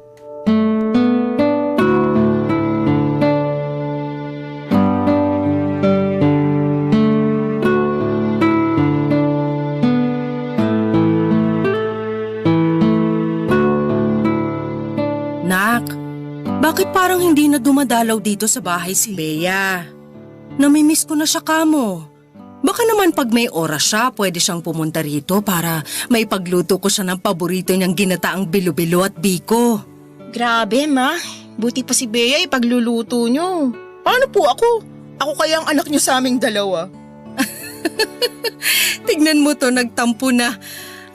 Nak, bakit parang hindi na dumadalaw dito sa bahay si Bea? Namimiss ko na siya kamo. Baka naman pag may oras siya, pwede siyang pumunta rito para may pagluto ko siya ng paborito niyang ginataang bilo-bilo at biko. Grabe, ma. Buti pa si Bea ipagluluto nyo. Paano po ako? Ako kaya ang anak nyo sa aming dalawa. Tignan mo to, nagtampo na.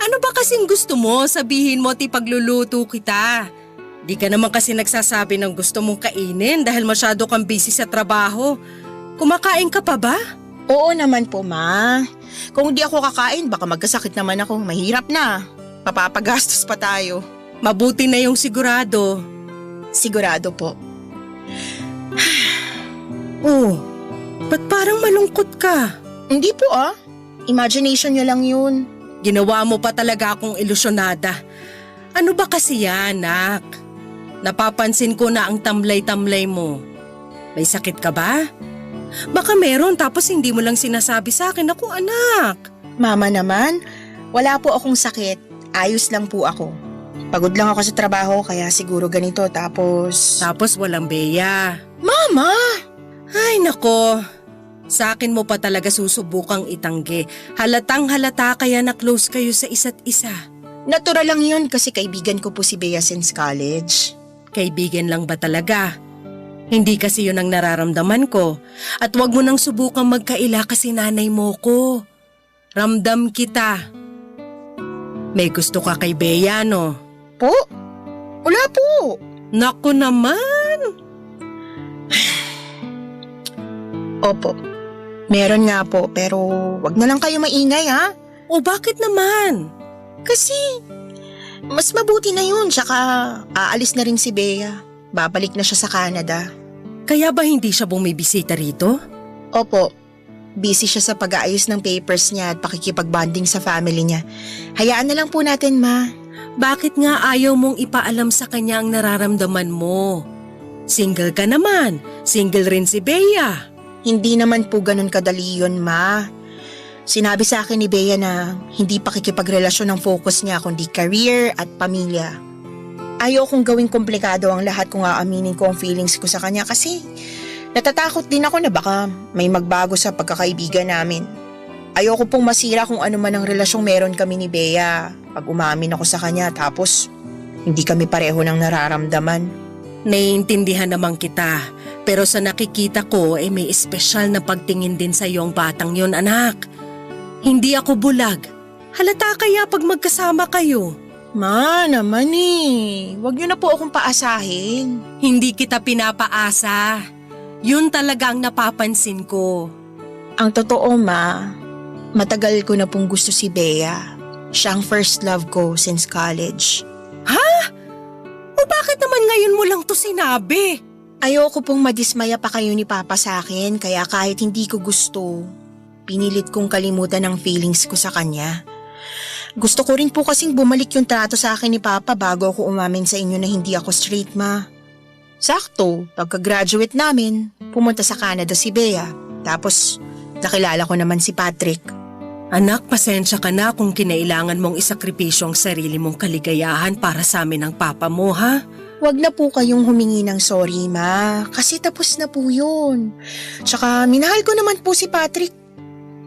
Ano ba kasing gusto mo? Sabihin mo at ipagluluto kita. Di ka naman kasi nagsasabi ng gusto mong kainin dahil masyado kang busy sa trabaho. Kumakain ka pa ba? Oo naman po, ma. Kung di ako kakain, baka magkasakit naman ako. Mahirap na. Mapapagastos pa tayo. Mabuti na yung sigurado. Sigurado po. Oh, ba't parang malungkot ka? Hindi po Imagination nyo lang yun. Ginawa mo pa talaga akong ilusyonada. Ano ba kasi yan, nak? Napapansin ko na ang tamlay-tamlay mo. May sakit ka ba? Baka meron tapos hindi mo lang sinasabi sa akin. Ako, anak. Mama naman, wala po akong sakit. Ayos lang po ako. Pagod lang ako sa trabaho kaya siguro ganito tapos... Tapos walang Bea. Mama! Ay, nako. Sa akin mo pa talaga susubukang itanggi. Halatang halata kaya na close kayo sa isa't isa. Natural lang yun kasi kaibigan ko po si Bea since college. Kaibigan lang ba talaga? Hindi kasi yun ang nararamdaman ko. At wag mo nang subukang magkaila kasi nanay mo ko. Ramdam kita. May gusto ka kay Bea, no? Po? Wala po. Naku naman. Opo. Meron nga po pero wag na lang kayo maingay ha. O bakit naman? Kasi mas mabuti na yun tsaka aalis na rin si Bea. Babalik na siya sa Canada. Kaya ba hindi siya bumibisita rito? Opo. Busy siya sa pag-aayos ng papers niya at pakikipagbonding sa family niya. Hayaan na lang po natin, ma. Bakit nga ayaw mong ipaalam sa kanya ang nararamdaman mo? Single ka naman. Single rin si Bea. Hindi naman po ganun kadali yun, ma. Sinabi sa akin ni Bea na hindi pakikipagrelasyon ang focus niya kundi career at pamilya. Ayaw kong gawing komplikado ang lahat kung aaminin ko ang feelings ko sa kanya kasi natatakot din ako na baka may magbago sa pagkakaibigan namin. Ayoko pong masira kung ano man ang relasyong meron kami ni Bea pag umamin ako sa kanya tapos hindi kami pareho ng nararamdaman. Naiintindihan naman kita, pero sa nakikita ko may espesyal na pagtingin din sa iyong batang yon, anak. Hindi ako bulag. Halata kaya pag magkasama kayo. Ma, naman wag niyo na po akong paasahin. Hindi kita pinapaasa. Yun talaga ang napapansin ko. Ang totoo, ma, matagal ko na pong gusto si Bea. Siya ang first love ko since college. O bakit naman ngayon mo lang to sinabi? Ayoko pong madismaya pa kayo ni Papa sa akin kaya kahit hindi ko gusto, pinilit kong kalimutan ang feelings ko sa kanya. Gusto ko rin po kasing bumalik yung trato sa akin ni Papa bago ako umamin sa inyo na hindi ako straight, ma. Sakto, pagka-graduate namin, pumunta sa Canada si Bea. Tapos, nakilala ko naman si Patrick. Anak, pasensya ka na kung kinailangan mong isakripisyo ang sarili mong kaligayahan para sa amin ng papa mo, ha? Huwag na po kayong humingi ng sorry, ma. Kasi tapos na po yun. Tsaka, minahal ko naman po si Patrick.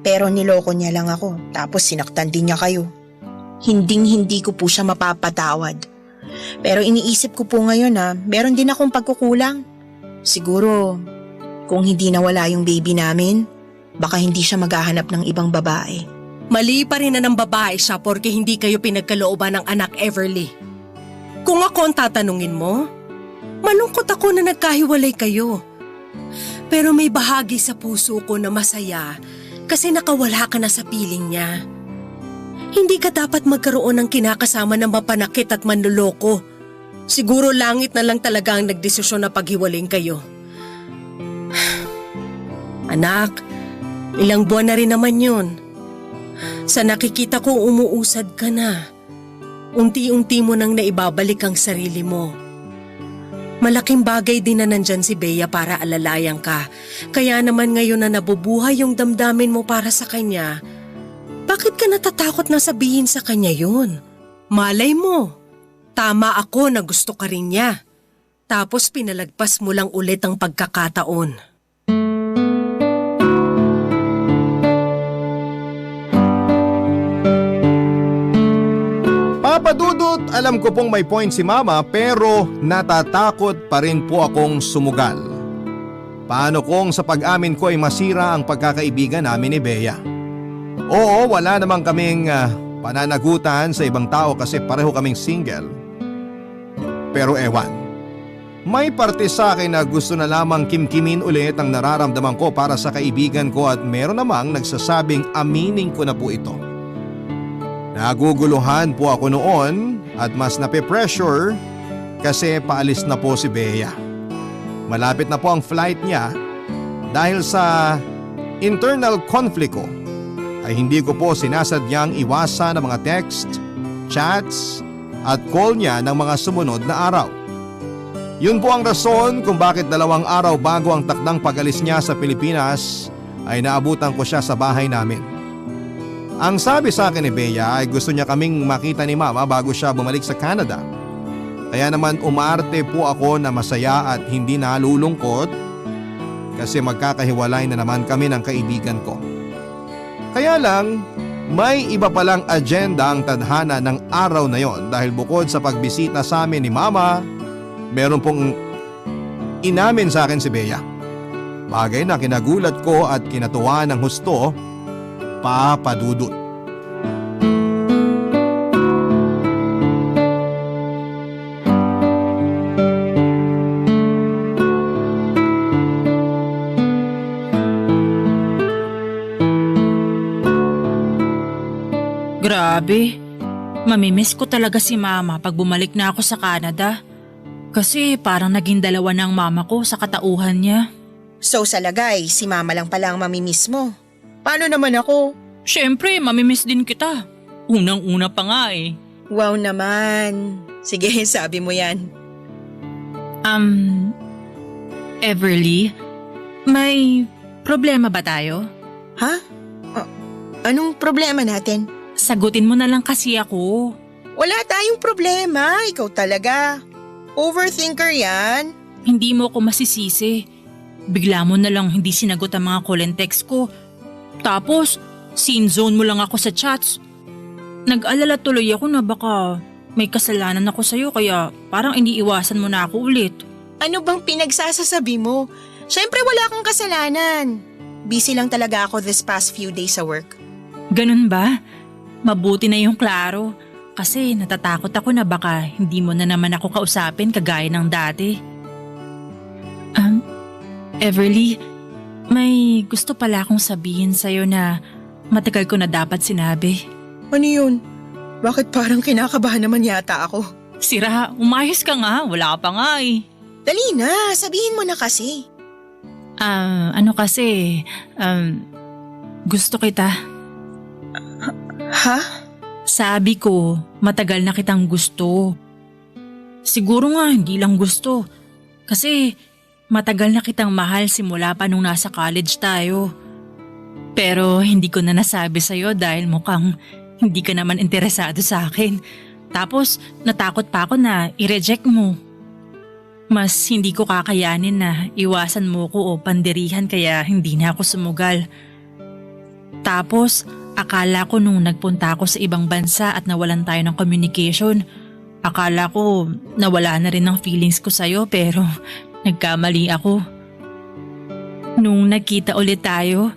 Pero niloko niya lang ako, tapos sinaktan din niya kayo. Hinding-hindi ko po siya mapapatawad. Pero iniisip ko po ngayon na meron din akong pagkukulang. Siguro, kung hindi nawala yung baby namin, baka hindi siya maghahanap ng ibang babae. Mali pa rin na ng babae siya porque hindi kayo pinagkalooban ng anak Everly. Kung ako ang tatanungin mo, malungkot ako na nagkahiwalay kayo. Pero may bahagi sa puso ko na masaya kasi nakawala ka na sa piling niya. Hindi ka dapat magkaroon ng kinakasama na mapanakit at manloloko. Siguro langit na lang talaga ang nagdesisyon na paghiwalayin kayo. Anak, ilang buwan na rin naman yun. Sa nakikita ko umuusad ka na. Unti-unti mo nang naibabalik ang sarili mo. Malaking bagay din na nandyan si Bea para alalayan ka. Kaya naman ngayon na nabubuhay yung damdamin mo para sa kanya, bakit ka natatakot na sabihin sa kanya yun? Malay mo, tama ako na gusto ka rin niya. Tapos pinalagpas mo lang ulit ang pagkakataon. Papa Dudut, alam ko pong may point si Mama pero natatakot pa rin po akong sumugal. Paano kung sa pag-amin ko ay masira ang pagkakaibigan namin ni Bea? Oo, wala namang kaming pananagutan sa ibang tao kasi pareho kaming single. Pero ewan, may parte sa akin na gusto na lamang kimkimin ulit ang nararamdaman ko para sa kaibigan ko at meron namang nagsasabing aminin ko na po ito. Naguguluhan po ako noon at mas nape-pressure kasi paalis na po si Bea. Malapit na po ang flight niya dahil sa internal conflict ko ay hindi ko po sinasadyang iwasan ang mga text, chats at call niya ng mga sumunod na araw. Yun po ang rason kung bakit 2 araw bago ang takdang pag-alis niya sa Pilipinas ay naabutan ko siya sa bahay namin. Ang sabi sa akin ni Bea ay gusto niya kaming makita ni Mama bago siya bumalik sa Canada. Kaya naman umarte po ako na masaya at hindi nalulungkot kasi magkakahiwalay na naman kami ng kaibigan ko. Kaya lang, may iba palang agenda ang tadhana ng araw na yon dahil bukod sa pagbisita sa amin ni Mama, meron pong inamin sa akin si Bea. Bagay na kinagulat ko at kinatuwa ng husto, Papa Dudut. Grabe, mamimiss ko talaga si Mama pag bumalik na ako sa Canada. Kasi parang naging dalawa na ang mama ko sa katauhan niya. So sa lagay, si Mama lang pala ang mamimiss mo. Paano naman ako? Siyempre, mamimiss din kita. Unang-una pa nga eh. Wow naman. Sige, sabi mo yan. Everly, may problema ba tayo? Ha? Anong problema natin? Sagutin mo na lang kasi ako. Wala tayong problema, ikaw talaga. Overthinker yan. Hindi mo ako masisisi. Bigla mo na lang hindi sinagot ang mga call and text ko. Tapos, scene zone mo lang ako sa chats. Nag-alala tuloy ako na baka may kasalanan ako sa'yo kaya parang iniiwasan mo na ako ulit. Ano bang pinagsasasabi mo? Siyempre wala akong kasalanan. Busy lang talaga ako this past few days sa work. Ganun ba? Mabuti na yung klaro. Kasi natatakot ako na baka hindi mo na naman ako kausapin kagaya ng dati. Everly, may gusto pala akong sabihin sa'yo na matagal ko na dapat sinabi. Ano yun? Bakit parang kinakabahan naman yata ako? Sira, umayos ka nga. Wala ka pa nga eh. Dali na, sabihin mo na kasi. Gusto kita. Ha? Sabi ko, matagal na kitang gusto. Siguro nga hindi lang gusto. Kasi matagal na kitang mahal simula pa nung nasa college tayo. Pero hindi ko na nasabi sa'yo dahil mukhang hindi ka naman interesado sa akin. Tapos natakot pa ako na i-reject mo. Mas hindi ko kakayanin na iwasan mo ko o pandirihan kaya hindi na ako sumugal. Tapos akala ko nung nagpunta ako sa ibang bansa at nawalan tayo ng communication, akala ko nawala na rin ang feelings ko sa'yo pero nagkamali ako. Nung nagkita ulit tayo,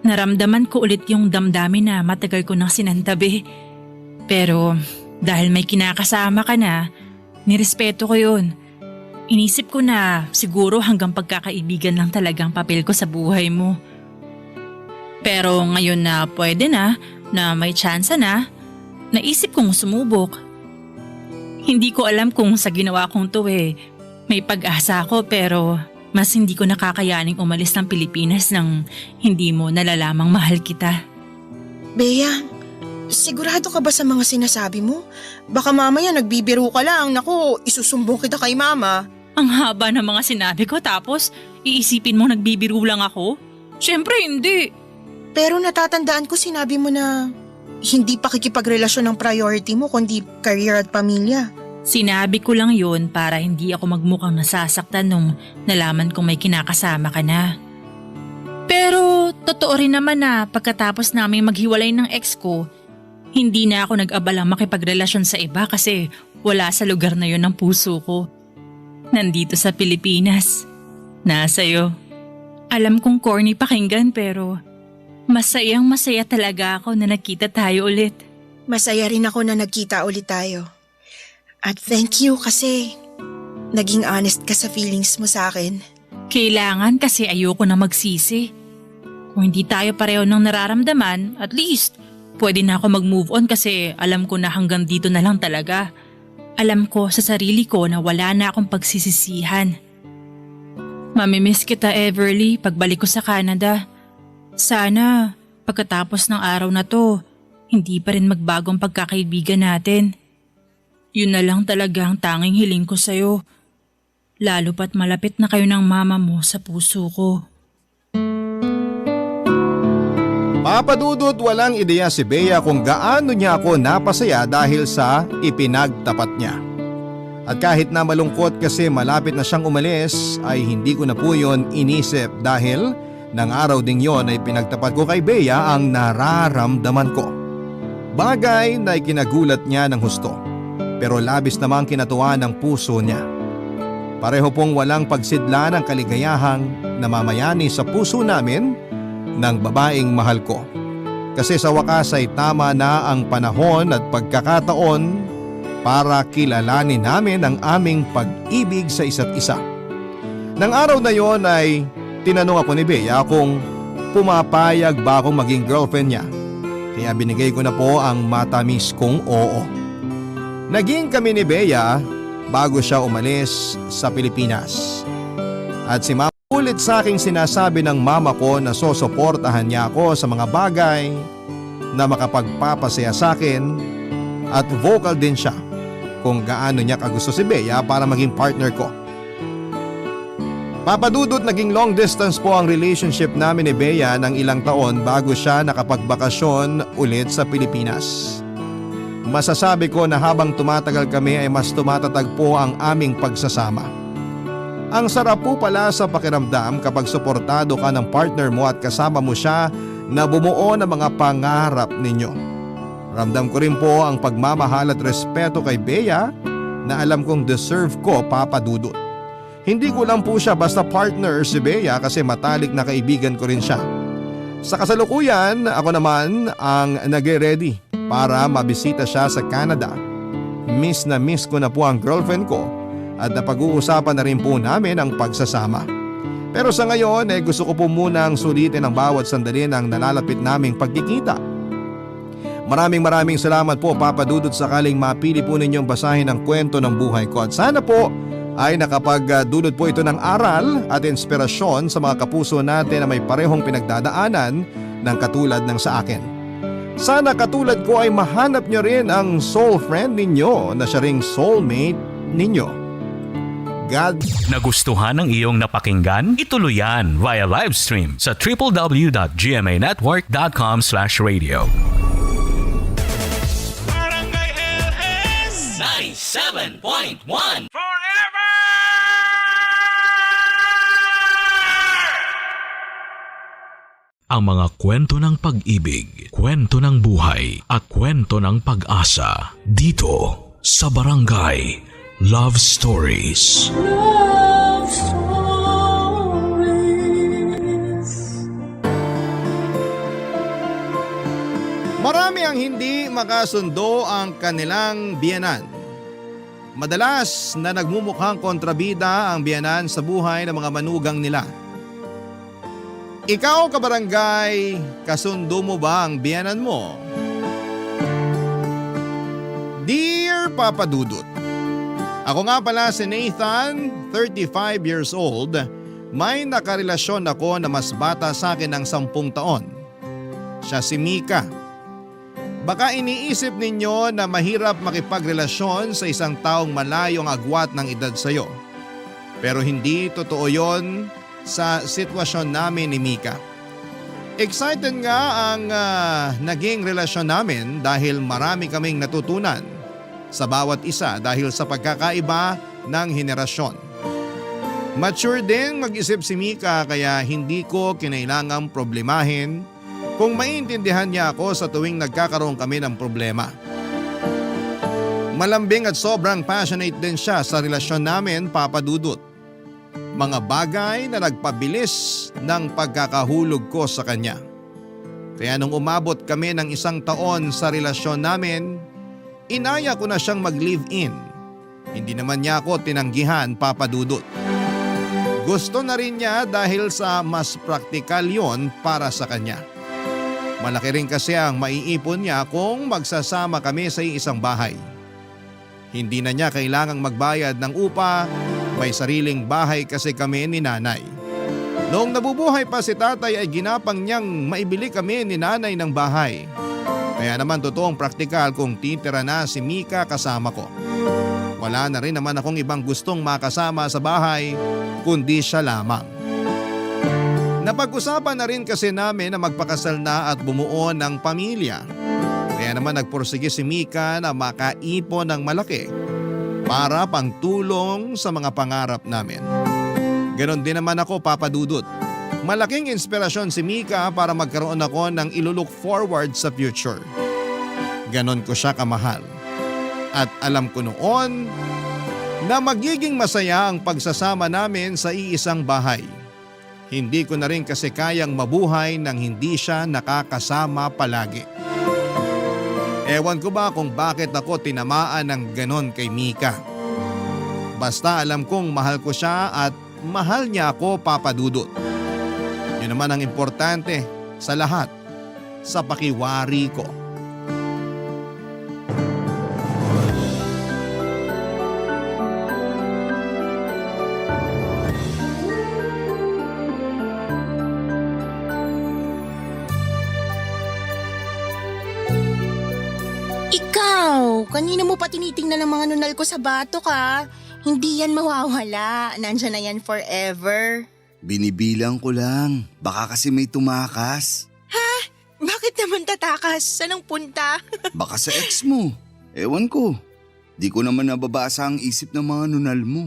naramdaman ko ulit yung damdamin na matagal ko nang sinantabi. Pero dahil may kinakasama ka na, nirespeto ko yun. Inisip ko na siguro hanggang pagkakaibigan lang talagang papel ko sa buhay mo. Pero ngayon na pwede na may tsansa na, naisip kong sumubok. Hindi ko alam kung sa ginawa kong to may pag-asa ako pero mas hindi ko nakakayaning umalis ng Pilipinas nang hindi mo nalalamang mahal kita. Bea, sigurado ka ba sa mga sinasabi mo? Baka mamaya nagbibiro ka lang. Naku, isusumbong kita kay Mama. Ang haba ng mga sinabi ko tapos iisipin mo nagbibiro lang ako? Siyempre hindi. Pero natatandaan ko sinabi mo na hindi pakikipagrelasyon ang priority mo kundi career at pamilya. Sinabi ko lang yun para hindi ako magmukhang nasasaktan nung nalaman kong may kinakasama ka na. Pero totoo rin naman na pagkatapos namin maghiwalay ng ex ko, Hindi na ako nag-abalang makipagrelasyon sa iba kasi wala sa lugar na yon ang puso ko. Nandito sa Pilipinas. Nasa'yo. Alam kong corny pakinggan pero masayang masaya talaga ako na nakita tayo ulit. Masaya rin ako na nagkita ulit tayo. At thank you kasi naging honest ka sa feelings mo sa akin. Kailangan kasi ayoko na magsisi. Kung hindi tayo pareho ng nararamdaman, at least pwede na ako mag-move on kasi alam ko na hanggang dito na lang talaga. Alam ko sa sarili ko na wala na akong pagsisisihan. Mamimiss kita, Everly, pagbalik ko sa Canada. Sana pagkatapos ng araw na to, hindi pa rin magbagong pagkakaibigan natin. Yun na lang talaga ang tanging hiling ko sa'yo. Lalo pat malapit na kayo ng mama mo sa puso ko. Papa Dudut, walang ideya si Bea kung gaano niya ako napasaya dahil sa ipinagtapat niya. At kahit na malungkot kasi malapit na siyang umalis ay hindi ko na po yun inisip dahil nang araw ding yon ay pinagtapat ko kay Bea ang nararamdaman ko. Bagay na ikinagulat niya ng husto pero labis namang kinatuwa ng puso niya. Pareho pong walang pagsidla ng kaligayahang namamayani sa puso namin ng babaeng mahal ko. Kasi sa wakas ay tama na ang panahon at pagkakataon para kilalanin namin ang aming pag-ibig sa isa't isa. Nang araw na yon ay tinanong ako ni Bea kung pumapayag ba akong maging girlfriend niya. Kaya binigay ko na po ang matamis kong oo. Naging kami ni Bea bago siya umalis sa Pilipinas. At si Mama ulit sa aking sinasabi ng mama ko na sosuportahan niya ako sa mga bagay na makapagpapasaya sa akin at vocal din siya kung gaano niya kagusto si Bea para maging partner ko. Papa Dudut, naging long distance po ang relationship namin ni Bea ng ilang taon bago siya nakapagbakasyon ulit sa Pilipinas. Masasabi ko na habang tumatagal kami ay mas tumatatag po ang aming pagsasama. Ang sarap po pala sa pakiramdam kapag suportado ka ng partner mo at kasama mo siya na bumuo ng mga pangarap ninyo. Ramdam ko rin po ang pagmamahal at respeto kay Bea na alam kong deserve ko, Papa Dudut. Hindi ko lang po siya basta partner si Bea kasi matalik na kaibigan ko rin siya. Sa kasalukuyan, ako naman ang nag-ready para mabisita siya sa Canada. Miss na miss ko na po ang girlfriend ko at napag-uusapan na rin po namin ang pagsasama. Pero sa ngayon gusto ko po munang sulitin ang bawat sandali ng nalalapit naming pagkikita. Maraming salamat po, Papa Dudut, sakaling mapili po ninyong basahin ang kwento ng buhay ko at sana po ay nakapagdulot po ito ng aral at inspirasyon sa mga kapuso natin na may parehong pinagdadaanan ng katulad ng sa akin. Sana katulad ko ay mahanap nyo rin ang soul friend ninyo na siya ring soulmate ninyo. God. Nagustuhan ng iyong napakinggan? Ituloy yan via live stream sa www.gmanetwork.com/radio. 97.1 Forever! Ang mga kwento ng pag-ibig, kwento ng buhay at kwento ng pag-asa dito sa Barangay Love Stories. Love Stories. Marami ang hindi makasundo ang kanilang biyenan. Madalas na nagmumukhang kontrabida ang biyenan sa buhay ng mga manugang nila. Ikaw, kabarangay, kasundo mo ba ang biyenan mo? Dear Papa Dudut, ako nga pala si Nathan, 35 years old. May nakarelasyon ako na mas bata sa akin ng 10 taon. Siya si Mika. Baka iniisip ninyo na mahirap makipagrelasyon sa isang taong malayo ang agwat ng edad sa'yo. Pero hindi totoo yon sa sitwasyon namin ni Mika. Excited nga ang naging relasyon namin dahil marami kaming natutunan sa bawat isa dahil sa pagkakaiba ng henerasyon. Mature din mag-isip si Mika kaya hindi ko kinailangang problemahin kung maintindihan niya ako sa tuwing nagkakaroon kami ng problema. Malambing at sobrang passionate din siya sa relasyon namin, Papa Dudut. Mga bagay na nagpabilis ng pagkakahulog ko sa kanya. Kaya nung umabot kami ng 1 taon sa relasyon namin, inaya ko na siyang mag-live-in. Hindi naman niya ako tinanggihan, Papa Dudut. Gusto na rin niya dahil sa mas praktikal yon para sa kanya. Malaki rin kasi ang maiipon niya kung magsasama kami sa isang bahay. Hindi na niya kailangang magbayad ng upa, may sariling bahay kasi kami ni nanay. Noong nabubuhay pa si tatay ay ginapang niyang maibili kami ni nanay ng bahay. Kaya naman totoong praktikal kung titira na si Mika kasama ko. Wala na rin naman akong ibang gustong makasama sa bahay kundi siya lamang. Napag-usapan na rin kasi namin na magpakasal na at bumuo ng pamilya. Kaya naman nagpursige si Mika na makaipon ng malaki para pangtulong sa mga pangarap namin. Ganon din naman ako, Papa Dudut. Malaking inspirasyon si Mika para magkaroon ako ng ilulook forward sa future. Ganon ko siya kamahal. At alam ko noon na magiging masaya ang pagsasama namin sa iisang bahay. Hindi ko na rin kasi kayang mabuhay nang hindi siya nakakasama palagi. Ewan ko ba kung bakit ako tinamaan ng ganon kay Mika. Basta alam kong mahal ko siya at mahal niya ako, Papa Dudut. Yun naman ang importante sa lahat, sa pakiwari ko. Ikaw, kanina mo pa tinitingnan ang mga nunal ko sa batok ha. Hindi yan mawawala. Nandyan na yan forever. Binibilang ko lang. Baka kasi may tumakas. Bakit naman tatakas? Saan ang punta? Baka sa ex mo. Ewan ko. Di ko naman nababasa ang isip ng mga nunal mo.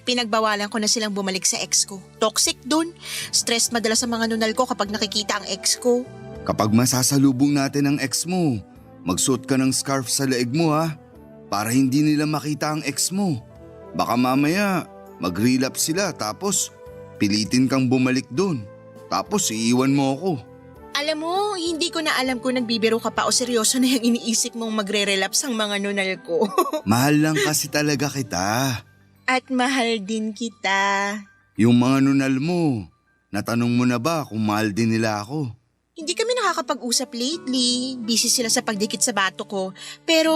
Pinagbawalan ko na silang bumalik sa ex ko. Toxic dun. Stressed madalas sa mga nunal ko kapag nakikita ang ex ko. Kapag masasalubong natin ang ex mo, magsuot ka ng scarf sa leeg mo ha. Para hindi nila makita ang ex mo. Baka mamaya mag-relapse sila tapos pilitin kang bumalik doon. Tapos iiwan mo ako. Alam mo, hindi ko na alam kung nagbibiro ka pa o seryoso na yung iniisip mong magre-relapse ang mga nunal ko. Mahal lang kasi talaga kita. At mahal din kita. Yung mga nunal mo, natanong mo na ba kung mahal din nila ako? Hindi kami nakakapag-usap lately. Busy sila sa pagdikit sa bato ko. Pero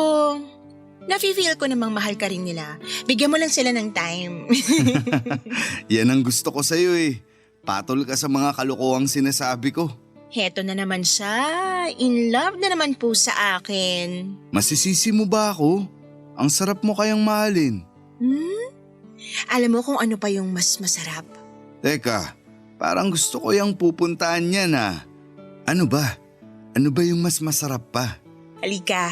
nafe-feel ko namang mahal ka rin nila. Bigyan mo lang sila ng time. Yan ang gusto ko sa'yo eh. Patol ka sa mga kalokohang sinasabi ko. Heto na naman siya. In love na naman po sa akin. Masisisi mo ba ako? Ang sarap mo kayang mahalin. Alam mo kung ano pa yung mas masarap? Teka, parang gusto ko yung pupuntahan niya na. Ano ba? Ano ba yung mas masarap pa? Halika,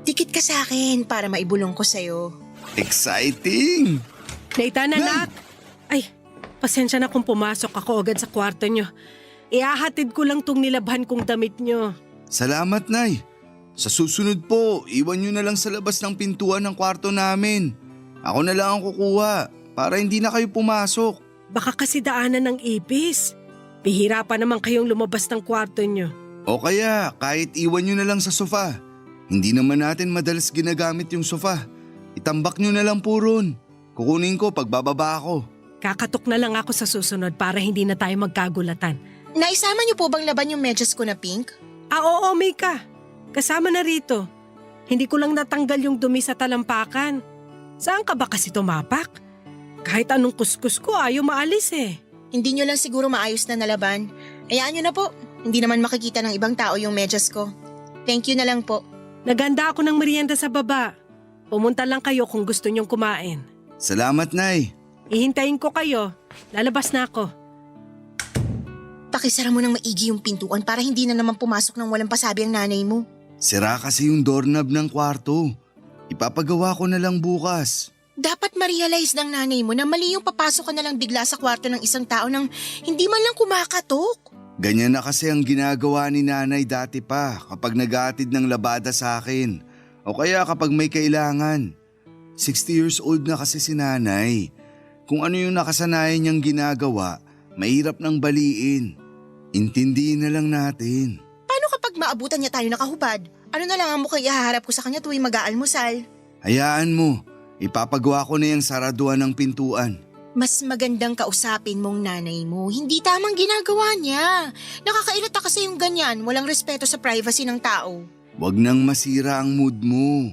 dikit ka sa akin para maibulong ko sa'yo. Exciting! Nathan, anak! Ay, pasensya na kung pumasok ako agad sa kwarto nyo. Ihahatid ko lang tong nilabhan kong damit nyo. Salamat, Nay. Sa susunod po, iwan nyo na lang sa labas ng pintuan ng kwarto namin. Ako na lang ang kukuha para hindi na kayo pumasok. Baka kasi daanan ng ipis. Bihira pa naman kayong lumabas ng kwarto nyo. O kaya kahit iwan nyo na lang sa sofa. Hindi naman natin madalas ginagamit yung sofa. Itambak nyo na lang po ron. Kukunin ko pag bababa ako. Kakatok na lang ako sa susunod para hindi na tayo magkagulatan. Naisama niyo po bang laban yung medyas ko na pink? Oo, Mika. Kasama na rito. Hindi ko lang natanggal yung dumi sa talampakan. Saan ka ba kasi tumapak? Kahit anong kuskus ko ayaw maalis eh. Hindi niyo lang siguro maayos na nalaban. Hayaan niyo na po. Hindi naman makikita ng ibang tao yung medyas ko. Thank you na lang po. Naganda ako ng merienda sa baba. Pumunta lang kayo kung gusto niyong kumain. Salamat, Nay. Ihintayin ko kayo. Lalabas na ako. Pakisara mo ng maigi yung pintuan para hindi na naman pumasok ng walang pasabi ang nanay mo. Sira kasi yung doorknob ng kwarto. Ipapagawa ko na lang bukas. Dapat ma-realize ng nanay mo na mali yung papasok ka na lang bigla sa kwarto ng isang tao nang hindi man lang kumakatok. Ganyan na kasi ang ginagawa ni nanay dati pa kapag nag-aatid ng labada sa akin o kaya kapag may kailangan. 60 years old na kasi si nanay. Kung ano yung nakasanayan niyang ginagawa, mahirap nang baliin. Intindihin na lang natin. Paano kapag maabutan niya tayo nakahubad? Ano na lang ang mukhang ihaharap ko sa kanya tuwing mag-aalmusal? Hayaan mo, ipapagawa ko na yung saraduan ng pintuan. Mas magandang kausapin mong nanay mo. Hindi tamang ginagawa niya. Nakakairita kasi yung ganyan. Walang respeto sa privacy ng tao. Huwag nang masira ang mood mo.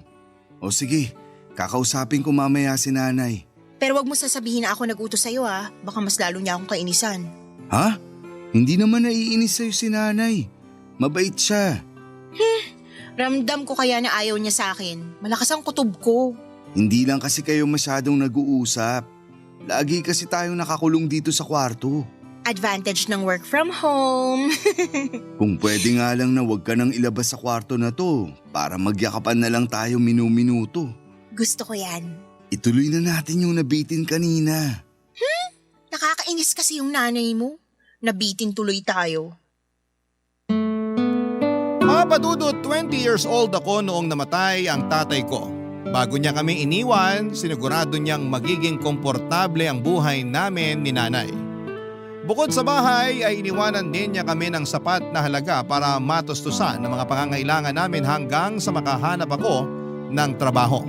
O sige, kakausapin ko mamaya si nanay. Pero wag mo sasabihin na ako nag-utos sa'yo ha. Baka mas lalo niya akong kainisan. Ha? Hindi naman naiinis sa'yo si nanay. Mabait siya. Ramdam ko kaya na ayaw niya sa akin. Malakas ang kutob ko. Hindi lang kasi kayo masyadong nag-uusap. Lagi kasi tayong nakakulong dito sa kwarto. Advantage ng work from home. Kung pwede nga lang na huwag ka nang ilabas sa kwarto na to para magyakapan na lang tayo minu-minuto. Gusto ko yan. Ituloy na natin yung nabitin kanina. Nakakainis kasi yung nanay mo. Nabitin tuloy tayo. Papa Dudut, 20 years old ako noong namatay ang tatay ko. Bago niya kami iniwan, sinigurado niyang magiging komportable ang buhay namin ni nanay. Bukod sa bahay ay iniwanan din niya kami ng sapat na halaga para matustusan ang mga pangangailangan namin hanggang sa makahanap ako ng trabaho.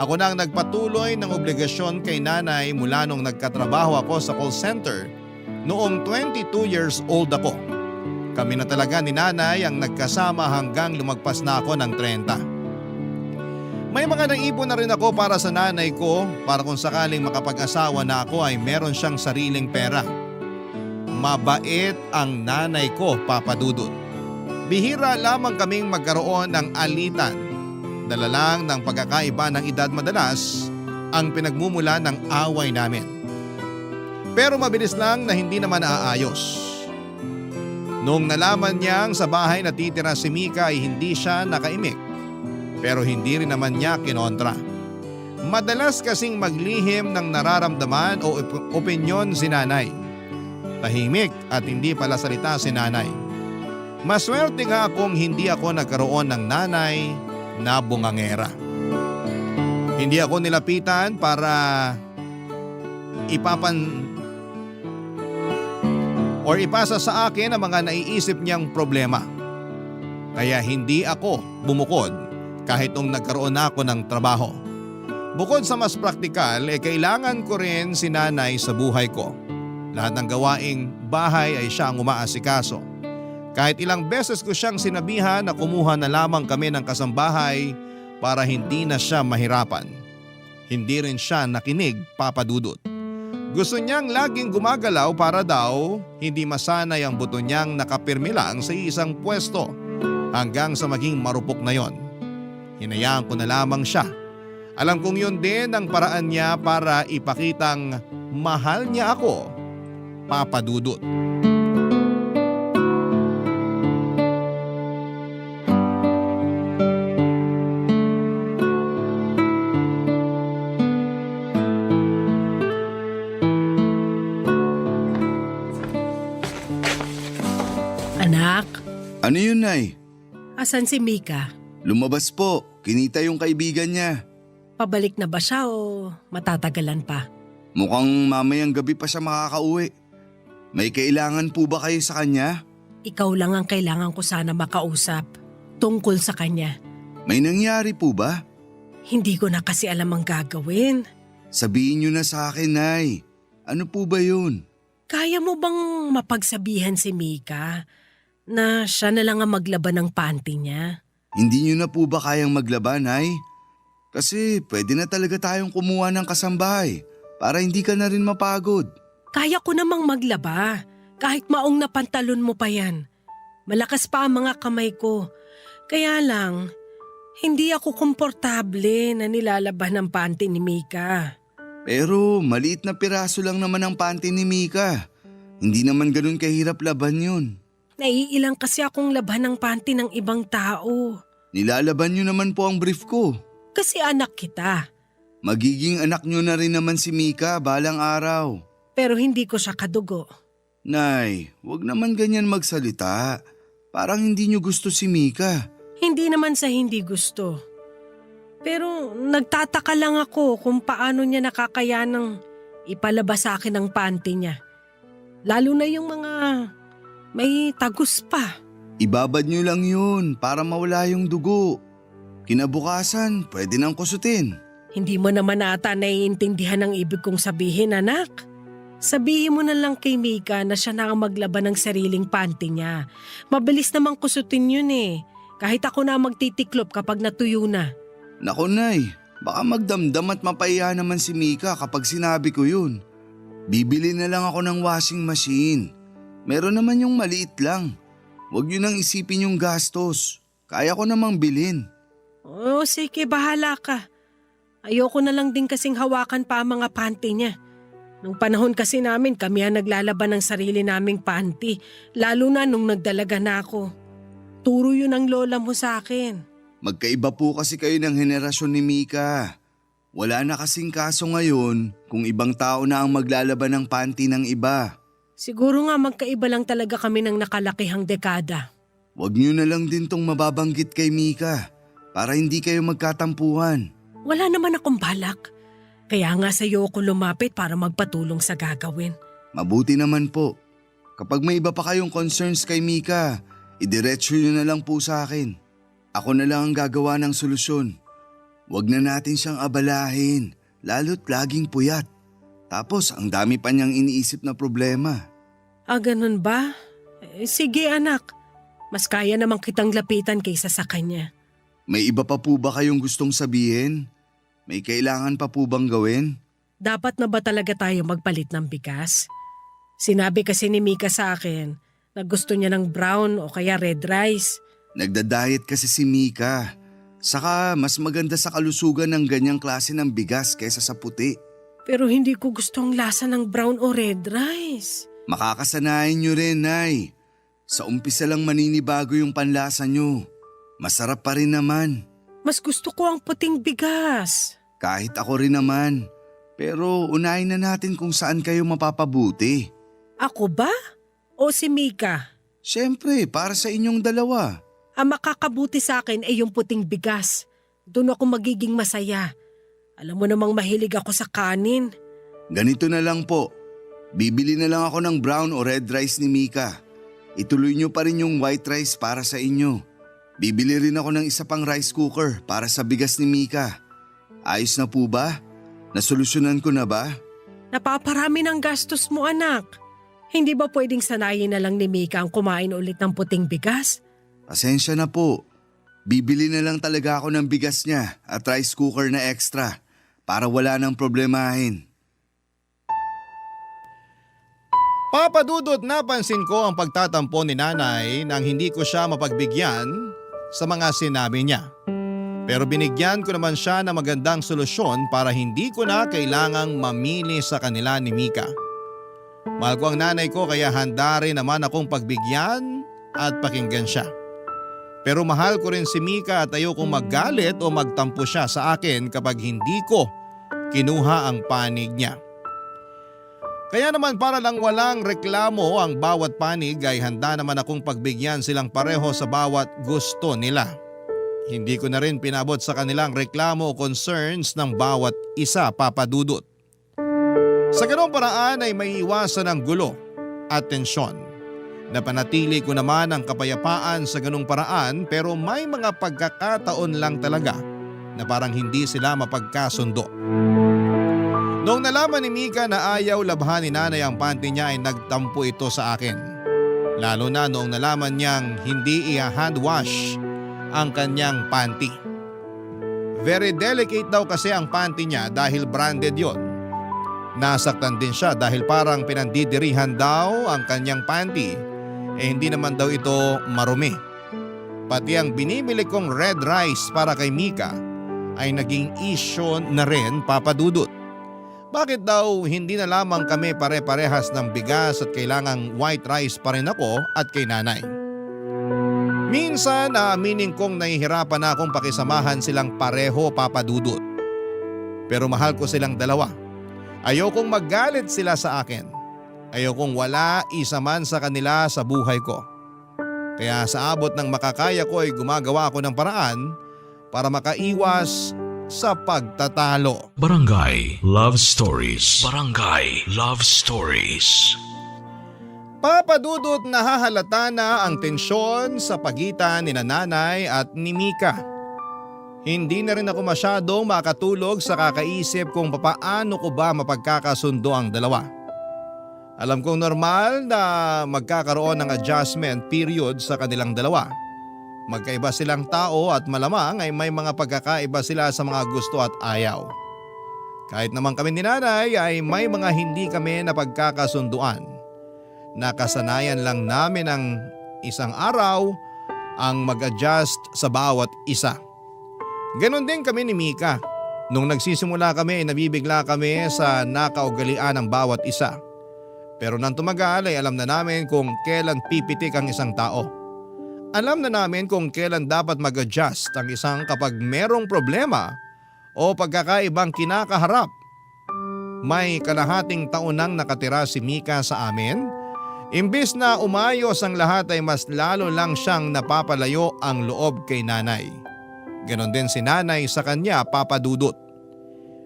Ako na ang nagpatuloy ng obligasyon kay nanay mula nung nagkatrabaho ako sa call center noong 22 years old ako. Kami na talaga ni nanay ang nagkasama hanggang lumagpas na ako ng 30. May mga naipon na rin ako para sa nanay ko para kung sakaling makapag-asawa na ako ay meron siyang sariling pera. Mabait ang nanay ko, Papa Dudut. Bihira lamang kaming magkaroon ng alitan. Dala lang ng pagkakaiba ng edad madalas ang pinagmumula ng away namin. Pero mabilis lang na hindi naman naaayos. Noong nalaman niyang sa bahay natitira si Mika ay hindi siya nakaimik. Pero hindi rin naman niya kinontra. Madalas kasing maglihim ng nararamdaman o opinyon si nanay. Tahimik at hindi pala salita si nanay. Maswerte nga kung hindi ako nagkaroon ng nanay na bungangera. Hindi ako nilapitan para ipasa sa akin ang mga naiisip niyang problema. Kaya hindi ako bumukod kahit nung nagkaroon na ako ng trabaho. Bukod sa mas praktikal, kailangan ko rin si nanay sa buhay ko. Lahat ng gawaing bahay ay siya ang umaasikaso. Kahit ilang beses ko siyang sinabihan na kumuha na lamang kami ng kasambahay para hindi na siya mahirapan. Hindi rin siya nakinig, Papa Dudut. Gusto niyang laging gumagalaw para daw hindi masanay ang buto niyang nakapirmi lang sa isang pwesto hanggang sa maging marupok na yon. Hinayaan ko na lamang siya. Alam kong yun din ang paraan niya para ipakitang mahal niya ako, Papa Dudut. Anak, Ano yun, Nay? asan si Mika? Lumabas po. Kinita yung kaibigan niya. Pabalik na ba siya o matatagalan pa? Mukhang mamayang gabi pa siya makakauwi. May kailangan po ba kayo sa kanya? Ikaw lang ang kailangan ko sana makausap tungkol sa kanya. May nangyari po ba? Hindi ko na kasi alam ang gagawin. Sabihin niyo na sa akin, Nay. Ano po ba yun? Kaya mo bang mapagsabihan si Mika na siya na lang ang maglaban ng panty niya? Hindi niyo na po ba kayang maglaban, Nay? Kasi pwede na talaga tayong kumuha ng kasambahay para hindi ka na rin mapagod. Kaya ko namang maglaba kahit maong na pantalon mo pa yan. Malakas pa ang mga kamay ko. Kaya lang, hindi ako komportable na nilalaban ng panty ni Mika. Pero maliit na piraso lang naman ang panty ni Mika. Hindi naman ganun kahirap laban yun. Naiilang kasi akong laban ng panty ng ibang tao. Nilalaban niyo naman po ang brief ko. Kasi anak kita. Magiging anak niyo na rin naman si Mika balang araw. Pero hindi ko siya kadugo. Nay, wag naman ganyan magsalita. Parang hindi niyo gusto si Mika. Hindi naman sa hindi gusto. Pero nagtataka lang ako kung paano niya nakakayanang ipalabas sa akin ang panty niya. Lalo na yung mga may tagus pa. Ibabad niyo lang yun para mawala yung dugo. Kinabukasan, pwede nang kusutin. Hindi mo naman ata naiintindihan ang ibig kong sabihin, anak. Sabihin mo na lang kay Mika na siya na ang maglaban ng sariling panty niya. Mabilis namang kusutin yun eh. Kahit ako na magtitiklop kapag natuyo na. Naku Nay, baka magdamdam at mapaiya naman si Mika kapag sinabi ko yun. Bibili na lang ako ng washing machine. Meron naman yung maliit lang. Huwag niyo nang isipin yung gastos. Kaya ko namang bilhin. Oh, sige, bahala ka. Ayoko na lang din kasing hawakan pa ang mga panty niya. Nung panahon kasi namin, kami ang naglalaban ng sarili naming panty. Lalo na nung nagdalaga na ako. Turo yun ang lola mo sa akin. Magkaiba po kasi kayo ng henerasyon ni Mika. Wala na kasing kaso ngayon kung ibang tao na ang maglalaban ng panty ng iba. Siguro nga magkaiba lang talaga kami ng nakalakihang dekada. Huwag niyo na lang din tong mababanggit kay Mika para hindi kayo magkatampuhan. Wala naman akong balak. Kaya nga sa'yo ako lumapit para magpatulong sa gagawin. Mabuti naman po. Kapag may iba pa kayong concerns kay Mika, idiretso niyo na lang po sa akin. Ako na lang ang gagawa ng solusyon. Huwag na natin siyang abalahin, lalo't laging puyat. Tapos ang dami pa niyang iniisip na problema. Ah, ganun ba? Sige anak. Mas kaya namang kitang lapitan kaysa sa kanya. May iba pa po ba kayong gustong sabihin? May kailangan pa po bang gawin? Dapat na ba talaga tayo magpalit ng bigas? Sinabi kasi ni Mika sa akin na gusto niya ng brown o kaya red rice. Nagda-diet kasi si Mika. Saka mas maganda sa kalusugan ng ganyang klase ng bigas kaysa sa puti. Pero hindi ko gusto ang lasa ng brown o red rice. Makakasanayan niyo rin, Nay. Sa umpisa lang maninibago yung panlasa niyo. Masarap pa rin naman. Mas gusto ko ang puting bigas. Kahit ako rin naman. Pero unahin na natin kung saan kayo mapapabuti. Ako ba? O si Mika? Siyempre, para sa inyong dalawa. Ang makakabuti sa akin ay yung puting bigas. Doon ako magiging masaya. Alam mo namang mahilig ako sa kanin. Ganito na lang po. Bibili na lang ako ng brown o red rice ni Mika. Ituloy niyo pa rin yung white rice para sa inyo. Bibili rin ako ng isa pang rice cooker para sa bigas ni Mika. Ayos na po ba? Nasolusyonan ko na ba? Napaparami ng gastos mo anak. Hindi ba pwedeng sanayin na lang ni Mika ang kumain ulit ng puting bigas? Pasensya na po. Bibili na lang talaga ako ng bigas niya at rice cooker na extra para wala nang problemahin. Papadudot napansin ko ang pagtatampo ni nanay nang hindi ko siya mapagbigyan sa mga sinabi niya. Pero binigyan ko naman siya ng magandang solusyon para hindi ko na kailangang mamili sa kanila ni Mika. Mahal ko ang nanay ko kaya handa rin naman akong pagbigyan at pakinggan siya. Pero mahal ko rin si Mika at ayokong maggalit o magtampo siya sa akin kapag hindi ko kinuha ang panig niya. Kaya naman para lang walang reklamo ang bawat panig ay handa naman akong pagbigyan silang pareho sa bawat gusto nila. Hindi ko na rin pinabot sa kanilang reklamo o concerns ng bawat isa, Papa Dudut. Sa ganong paraan ay may iwasan ang gulo at tensyon. Napanatili ko naman ang kapayapaan sa ganong paraan pero may mga pagkakataon lang talaga na parang hindi sila mapagkasundo. Noong nalaman ni Mika na ayaw labhan ni nanay ang panty niya ay nagtampo ito sa akin. Lalo na noong nalaman niyang hindi i-hand wash ang kanyang panty. Very delicate daw kasi ang panty niya dahil branded yon. Nasaktan din siya dahil parang pinandidirihan daw ang kanyang panty hindi naman daw ito marumi. Pati ang binibili kong red rice para kay Mika ay naging issue na rin, Papa Dudut. Bakit daw hindi na lamang kami pare-parehas ng bigas at kailangang white rice pa rin ako at kay nanay? Minsan aaminin kong nahihirapan na akong pakisamahan silang pareho, Papa Dudut. Pero mahal ko silang dalawa. Ayokong maggalit sila sa akin. Ayokong wala isa man sa kanila sa buhay ko. Kaya sa abot ng makakaya ko ay gumagawa ako ng paraan para makaiwas sa pagtatalo. Barangay Love Stories. Barangay Love Stories. Papadudot nahahalata na ang tensyon sa pagitan ni nanay at ni Mika. Hindi na rin ako masyadong makatulog sa kakaisip kung papaano ko ba mapagkakasundo ang dalawa. Alam kong normal na magkakaroon ng adjustment period sa kanilang dalawa. Magkaiba silang tao at malamang ay may mga pagkakaiba sila sa mga gusto at ayaw. Kahit naman kami ni nanay ay may mga hindi kami napagkakasunduan. Nakasanayan lang namin ang isang araw ang mag-adjust sa bawat isa. Ganon din kami ni Mika. Nung nagsisimula kami ay nabibigla kami sa nakaugalian ng bawat isa. Pero nang tumagal ay alam na namin kung kailan pipitik ang isang tao. Alam na namin kung kailan dapat mag-adjust ang isang kapag merong problema o pagkakaibang kinakaharap. May kalahating taon nang nakatira si Mika sa amin. Imbis na umayos ang lahat ay mas lalo lang siyang napapalayo ang loob kay nanay. Ganon din si nanay sa kanya, Papa Dudut.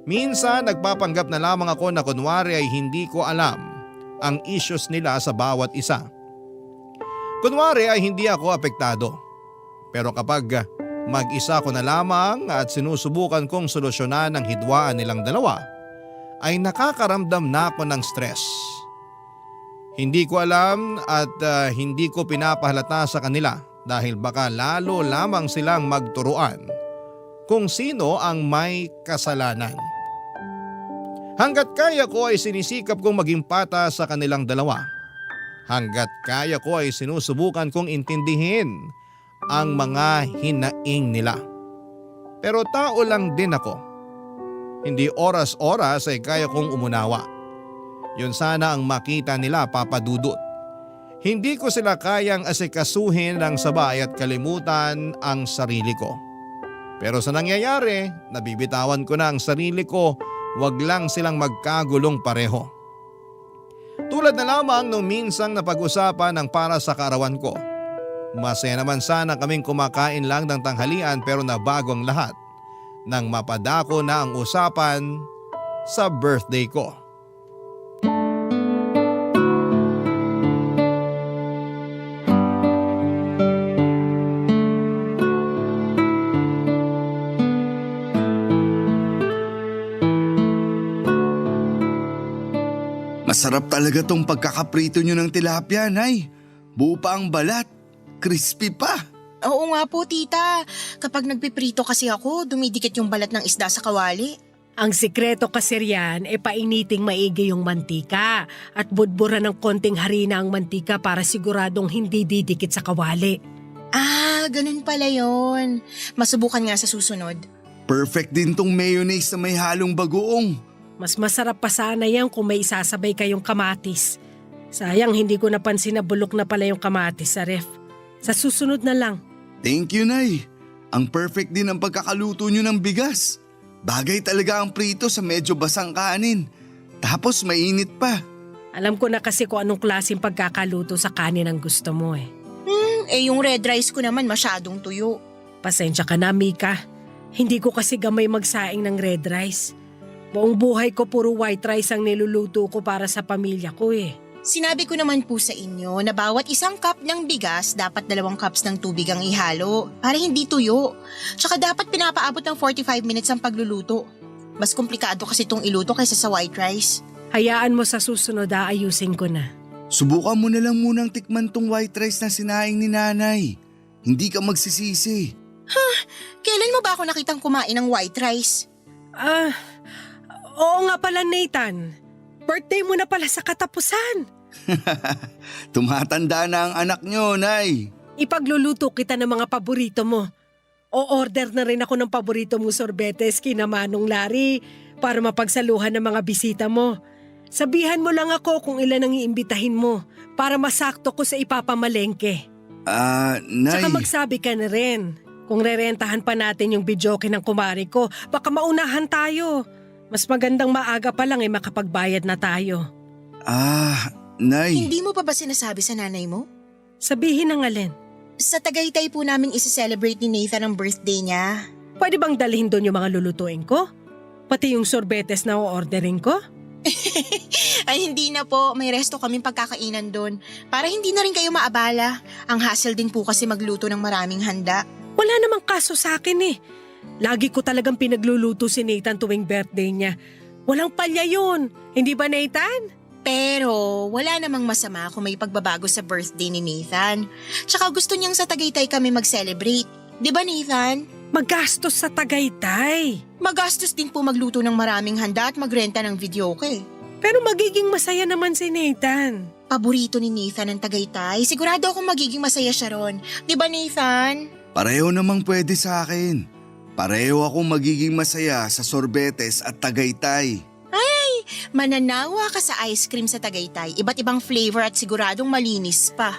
Minsan nagpapanggap na lamang ako na kunwari ay hindi ko alam ang issues nila sa bawat isa. Kunwari ay hindi ako apektado. Pero kapag mag-isa ko na lamang at sinusubukan kong solusyonan ang hidwaan nilang dalawa, ay nakakaramdam na ako ng stress. Hindi ko alam at hindi ko pinapahalata sa kanila dahil baka lalo lamang silang magturuan kung sino ang may kasalanan. Hanggat kaya ko ay sinisikap kong maging pata sa kanilang dalawa. Hanggat kaya ko ay sinusubukan kong intindihin ang mga hinaing nila. Pero tao lang din ako. Hindi oras-oras ay kaya kong umunawa. Yun sana ang makita nila, Papa Dudut. Hindi ko sila kayang asikasuhin ng sabay at kalimutan ang sarili ko. Pero sa nangyayari, nabibitawan ko na ang sarili ko, wag lang silang magkagulong pareho. Tulad na lamang nung minsang napag-usapan ng para sa kaarawan ko. Masaya naman sana kaming kumakain lang ng tanghalian pero nabago ang lahat nang mapadako na ang usapan sa birthday ko. Masarap talaga tong pagkakaprito nyo ng tilapia, Nay. Buo pa ang balat. Crispy pa. Oo nga po, tita. Kapag nagpiprito kasi ako, dumidikit yung balat ng isda sa kawali. Ang sikreto kasi riyan e painiting maigi yung mantika at budburan ng konting harina ang mantika para siguradong hindi didikit sa kawali. Ah, ganun pala yon. Masubukan nga sa susunod. Perfect din tong mayonnaise na may halong bagoong. Mas masarap pa sana yan kung may isasabay kayong kamatis. Sayang hindi ko napansin na bulok na pala yung kamatis sa ref. Sa susunod na lang. Thank you, Nay. Ang perfect din ang pagkakaluto nyo ng bigas. Bagay talaga ang prito sa medyo basang kanin. Tapos mainit pa. Alam ko na kasi kung anong klaseng pagkakaluto sa kanin ang gusto mo eh. Yung red rice ko naman masyadong tuyo. Pasensya ka na, Mika. Hindi ko kasi gamay magsaing ng red rice. Buong buhay ko puro white rice ang niluluto ko para sa pamilya ko eh. Sinabi ko naman po sa inyo na bawat isang cup ng bigas dapat 2 cups ng tubig ang ihalo para hindi tuyo. Tsaka dapat pinapaabot ng 45 minutes ang pagluluto. Mas komplikado kasi itong iluto kaysa sa white rice. Hayaan mo sa susunod ayusin ko na. Subukan mo na lang munang tikman tong white rice na sinaing ni Nanay. Hindi ka magsisisi. Kailan mo ba ako nakitang kumain ng white rice? Oo nga pala, Nathan. Birthday mo na pala sa katapusan. Tumatanda na ang anak nyo, Nay. Ipagluluto kita ng mga paborito mo. O-order na rin ako ng paborito mo sorbetes kina Manong Larry para mapagsaluhan ng mga bisita mo. Sabihan mo lang ako kung ilan ang iimbitahin mo para masakto ko sa ipapamalengke. Nay. Saka magsabi ka na rin. Kung rerentahan pa natin yung videoke ng kumari ko, baka maunahan tayo. Mas magandang maaga pa lang makapagbayad na tayo. Nay, Hindi mo pa ba sinasabi sa nanay mo? Sabihin ng alin. Sa Tagaytay po namin isi-celebrate ni Nathan ang birthday niya. Pwede bang dalhin doon yung mga lulutuin ko? Pati yung sorbetes na o-ordering ko? Ay hindi na po, may resto kaming pagkakainan doon. Para hindi na rin kayo maabala. Ang hassle din po kasi magluto ng maraming handa. Wala namang kaso sa akin eh. Lagi ko talagang pinagluluto si Nathan tuwing birthday niya. Walang palya yun. Hindi ba, Nathan? Pero wala namang masama kung may pagbabago sa birthday ni Nathan. Tsaka gusto niyang sa Tagaytay kami mag-celebrate. Di ba Nathan? Magastos sa Tagaytay. Magastos din po magluto ng maraming handa at magrenta ng videoke. Pero magiging masaya naman si Nathan. Paborito ni Nathan ang Tagaytay. Sigurado akong magiging masaya siya ron. Di ba Nathan? pareho namang pwede sa akin. Pareho akong magiging masaya sa sorbetes at Tagaytay. Mananawa ka sa ice cream sa Tagaytay. Iba't ibang flavor at siguradong malinis pa.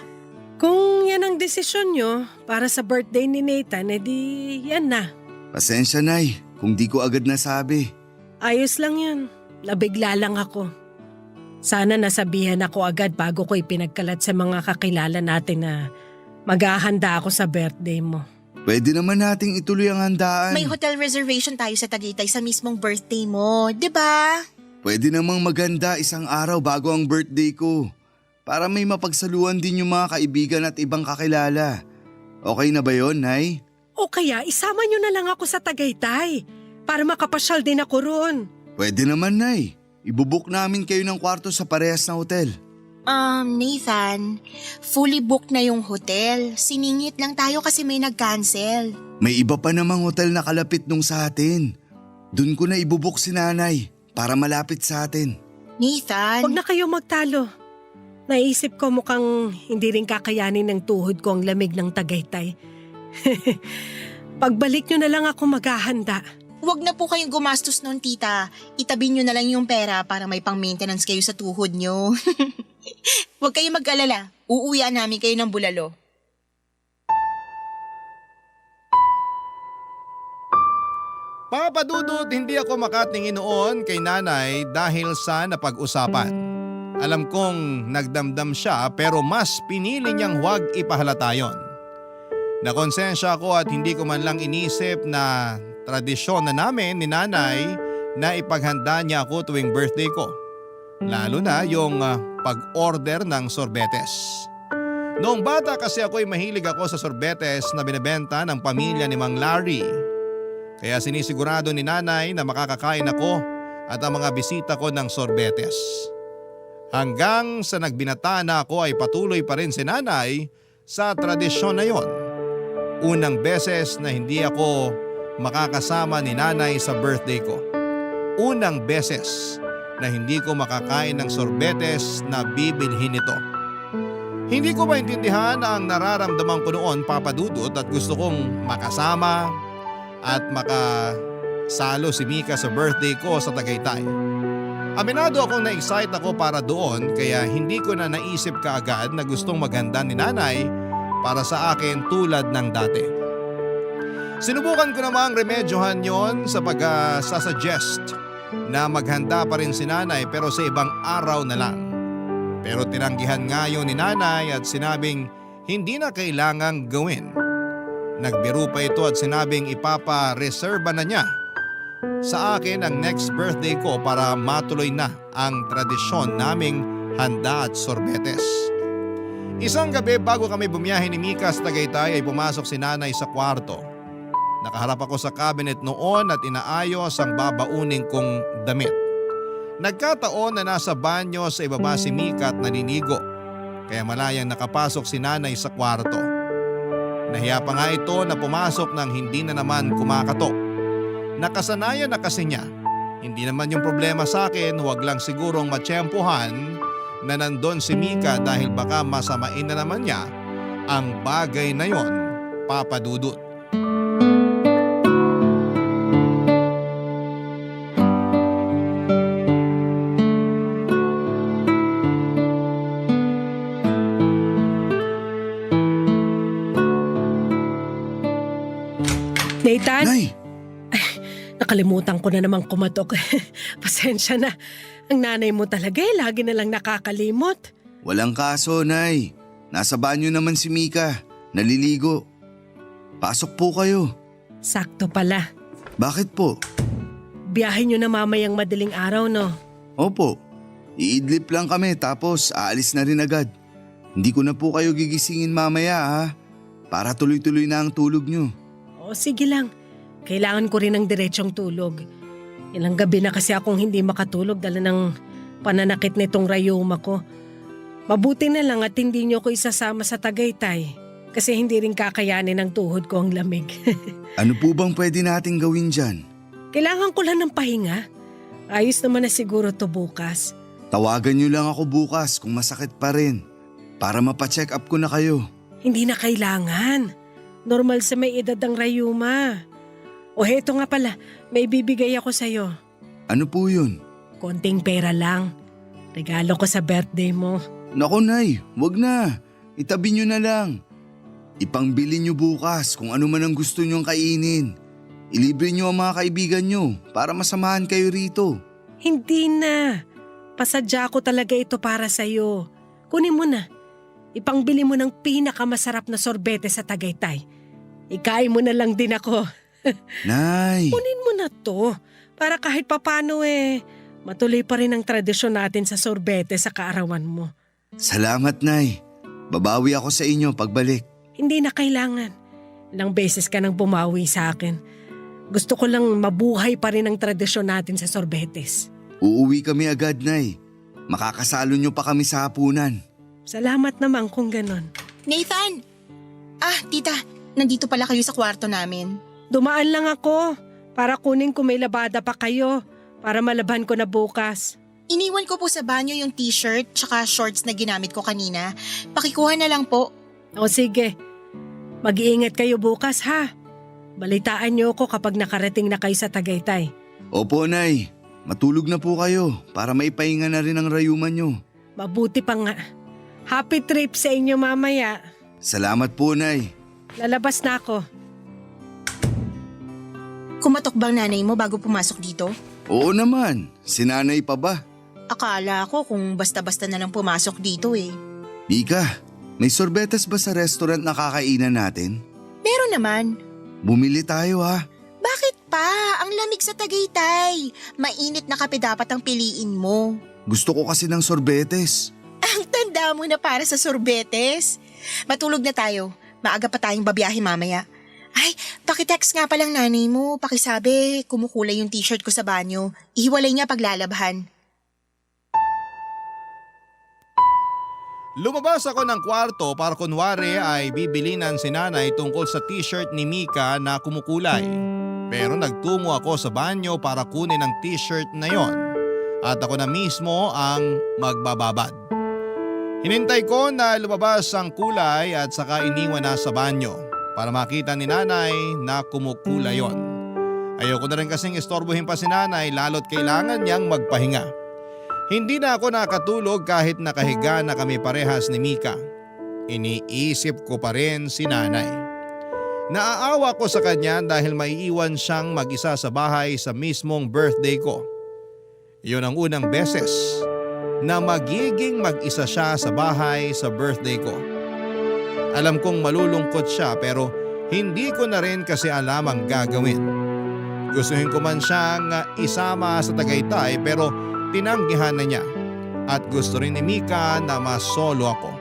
Kung yan ang desisyon nyo para sa birthday ni Nathan, edi yan na. Pasensya, Nay, kung di ko agad nasabi. Ayos lang yun. Nabigla lang ako. Sana nasabihan ako agad bago ko ipinagkalat sa mga kakilala natin na maghahanda ako sa birthday mo. Pwede naman nating ituloy ang handaan. May hotel reservation tayo sa Tagaytay sa mismong birthday mo, di ba? Pwede namang maganda isang araw bago ang birthday ko. Para may mapagsaluhan din yung mga kaibigan at ibang kakilala. Okay na ba yon, Nay? O kaya isama nyo na lang ako sa Tagaytay para makapasyal din ako roon. Pwede naman, Nay. Ibubuk namin kayo ng kwarto sa parehas na hotel. Nathan, fully booked na yung hotel. Siningit lang tayo kasi may nag-cancel. May iba pa namang hotel na kalapit nung sa atin. Doon ko na ibubuk si Nanay para malapit sa atin. Nathan, Huwag na kayo magtalo. Naisip ko mukhang hindi rin kakayanin ng tuhod ko ang lamig ng Tagaytay. Pagbalik nyo na lang ako maghahanda. wag na po kayong gumastos noon, tita. Itabi nyo na lang yung pera para may pang-maintenance kayo sa tuhod nyo. Huwag kayong mag-alala. Uuwian namin kayo ng bulalo. Papa Dudut, hindi ako makatingin noon kay nanay dahil sa napag-usapan. Alam kong nagdamdam siya pero mas pinili niyang huwag ipahalata yon. Nakonsensya ako at hindi ko man lang inisip na tradisyon na namin ni nanay na ipaghanda niya ako tuwing birthday ko. Lalo na yung pag-order ng sorbetes. Noong bata kasi ako'y mahilig ako sa sorbetes na binebenta ng pamilya ni Mang Larry. Kaya sinisigurado ni nanay na makakakain ako at ang mga bisita ko ng sorbetes. Hanggang sa nagbinata na ako ay patuloy pa rin si nanay sa tradisyon na yon. Unang beses na hindi ako makakasama ni nanay sa birthday ko. Unang beses na hindi ko makakain ng sorbetes na bibilhin nito. Hindi ko maintindihan ang nararamdaman ko noon, Papa Dudut, at gusto kong makasama at makasalo si Mika sa birthday ko sa Tagaytay. Aminado akong na-excite ako para doon kaya hindi ko na naisip kaagad na gustong maghanda ni nanay para sa akin tulad ng dati. Sinubukan ko namang remedyohan yon sa pag-suggest na maghanda pa rin si nanay pero sa ibang araw na lang. Pero tinanggihan nga yun ni nanay at sinabing hindi na kailangang gawin. Nagbiro pa ito at sinabing ipapa-reserva na niya sa akin ang next birthday ko para matuloy na ang tradisyon naming handa at sorbetes. Isang gabi bago kami bumiyahe ni Mika sa Tagaytay ay pumasok si nanay sa kwarto. Nakaharap ako sa cabinet noon at inaayos ang babauning kong damit. Nagkataon na nasa banyo sa ibaba si Mika at naninigo, kaya malayang nakapasok si nanay sa kwarto. Nahiya pa nga ito na pumasok nang hindi na naman kumakatok. Nakasanayan na kasi niya. Hindi naman yung problema sa akin, huwag lang sigurong matsyempohan na nandun si Mika dahil baka masamain na naman niya ang bagay na yon, Papa Dudut. Nathan? Nay, Nakalimutan ko na namang kumatok. Pasensya na. Ang nanay mo talaga lagi na lang nakakalimot. Walang kaso, Nay. Nasa banyo naman si Mika. Naliligo. Pasok po kayo. Sakto pala. Bakit po? Biyahe nyo na mamayang madaling araw, no? Opo. Iidlip lang kami tapos aalis na rin agad. Hindi ko na po kayo gigisingin mamaya ha. Para tuloy-tuloy na ang tulog nyo. O sige lang. Kailangan ko rin ng diretsong tulog. Ilang gabi na kasi akong hindi makatulog dala ng pananakit nitong rayuma ko. Mabuti na lang at hindi niyo ko isasama sa Tagaytay kasi hindi rin kakayanin ng tuhod ko ang lamig. Ano po bang pwede nating gawin dyan? Kailangan ko lang ng pahinga. Ayos naman na siguro to bukas. Tawagan nyo lang ako bukas kung masakit pa rin. Para mapacheck up ko na kayo. Hindi na kailangan. Normal sa may edad ang rayuma. O heto nga pala, may bibigay ako sa'yo. Ano po yun? Konting pera lang. Regalo ko sa birthday mo. Naku Nay, wag na. Itabi nyo na lang. Ipangbili nyo bukas kung ano man ang gusto nyong kainin. Ilibre nyo ang mga kaibigan nyo para masamahan kayo rito. Hindi na. Pasadya ko talaga ito para sa'yo. Kunin mo na. Ipangbili mo ng pinakamasarap na sorbete sa Tagaytay. Ikain mo na lang din ako. Nay! Kunin mo na to. Para kahit papano matuloy pa rin ang tradisyon natin sa sorbete sa kaarawan mo. Salamat Nay. Babawi ako sa inyo pagbalik. Hindi na kailangan. Ilang beses ka nang bumawi sa akin. Gusto ko lang mabuhay pa rin ang tradisyon natin sa sorbetes. Uuwi kami agad Nay. Makakasalo nyo pa kami sa hapunan. Salamat naman kung ganon. Nathan! Tita, nandito pala kayo sa kwarto namin. Dumaan lang ako para kunin kung may labada pa kayo para malaban ko na bukas. Iniwan ko po sa banyo yung t-shirt tsaka shorts na ginamit ko kanina. Pakikuha na lang po. O sige, mag-iingat kayo bukas ha. Balitaan niyo ako kapag nakarating na kayo sa Tagaytay. Opo Nay, matulog na po kayo para maipahinga na rin ang rayuman nyo. Mabuti pa nga. Happy trip sa inyo mamaya. Salamat po Nay. Lalabas na ako. Kumatok bang nanay mo bago pumasok dito? Oo naman, sinanay pa ba? Akala ko kung basta-basta na lang pumasok dito Mika, may sorbetes ba sa restaurant na kakainan natin? Meron naman. Bumili tayo ha. Bakit pa? Ang lamig sa Tagaytay. Mainit na kape dapat ang piliin mo. Gusto ko kasi ng sorbetes. Ang tanda mo na para sa sorbetes. Matulog na tayo. Maaga pa tayong babiyahe mamaya. Ay, pakitext nga palang nanay mo. Pakisabi, kumukulay yung t-shirt ko sa banyo. Ihiwalay niya paglalabhan. Lumabas ako ng kwarto para kunwari ay bibilinan si nanay tungkol sa t-shirt ni Mika na kumukulay. Pero nagtungo ako sa banyo para kunin ang t-shirt na yon. At ako na mismo ang magbababad. Hinintay ko na lumabas ang kulay at saka iniwan na sa banyo para makita ni nanay na kumukulay yon. Ayoko na rin kasing istorbohin pa si nanay lalo't kailangan niyang magpahinga. Hindi na ako nakatulog kahit nakahiga na kami parehas ni Mika. Iniisip ko pa rin si nanay. Naaawa ko sa kanya dahil maiiwan siyang mag-isa sa bahay sa mismong birthday ko. Iyon ang unang beses na magiging mag-isa siya sa bahay sa birthday ko. Alam kong malulungkot siya pero hindi ko na rin kasi alam ang gagawin. Gustuhin ko man siyang isama sa Tagaytay pero tinanggihan na niya at gusto rin ni Mika na masolo ako.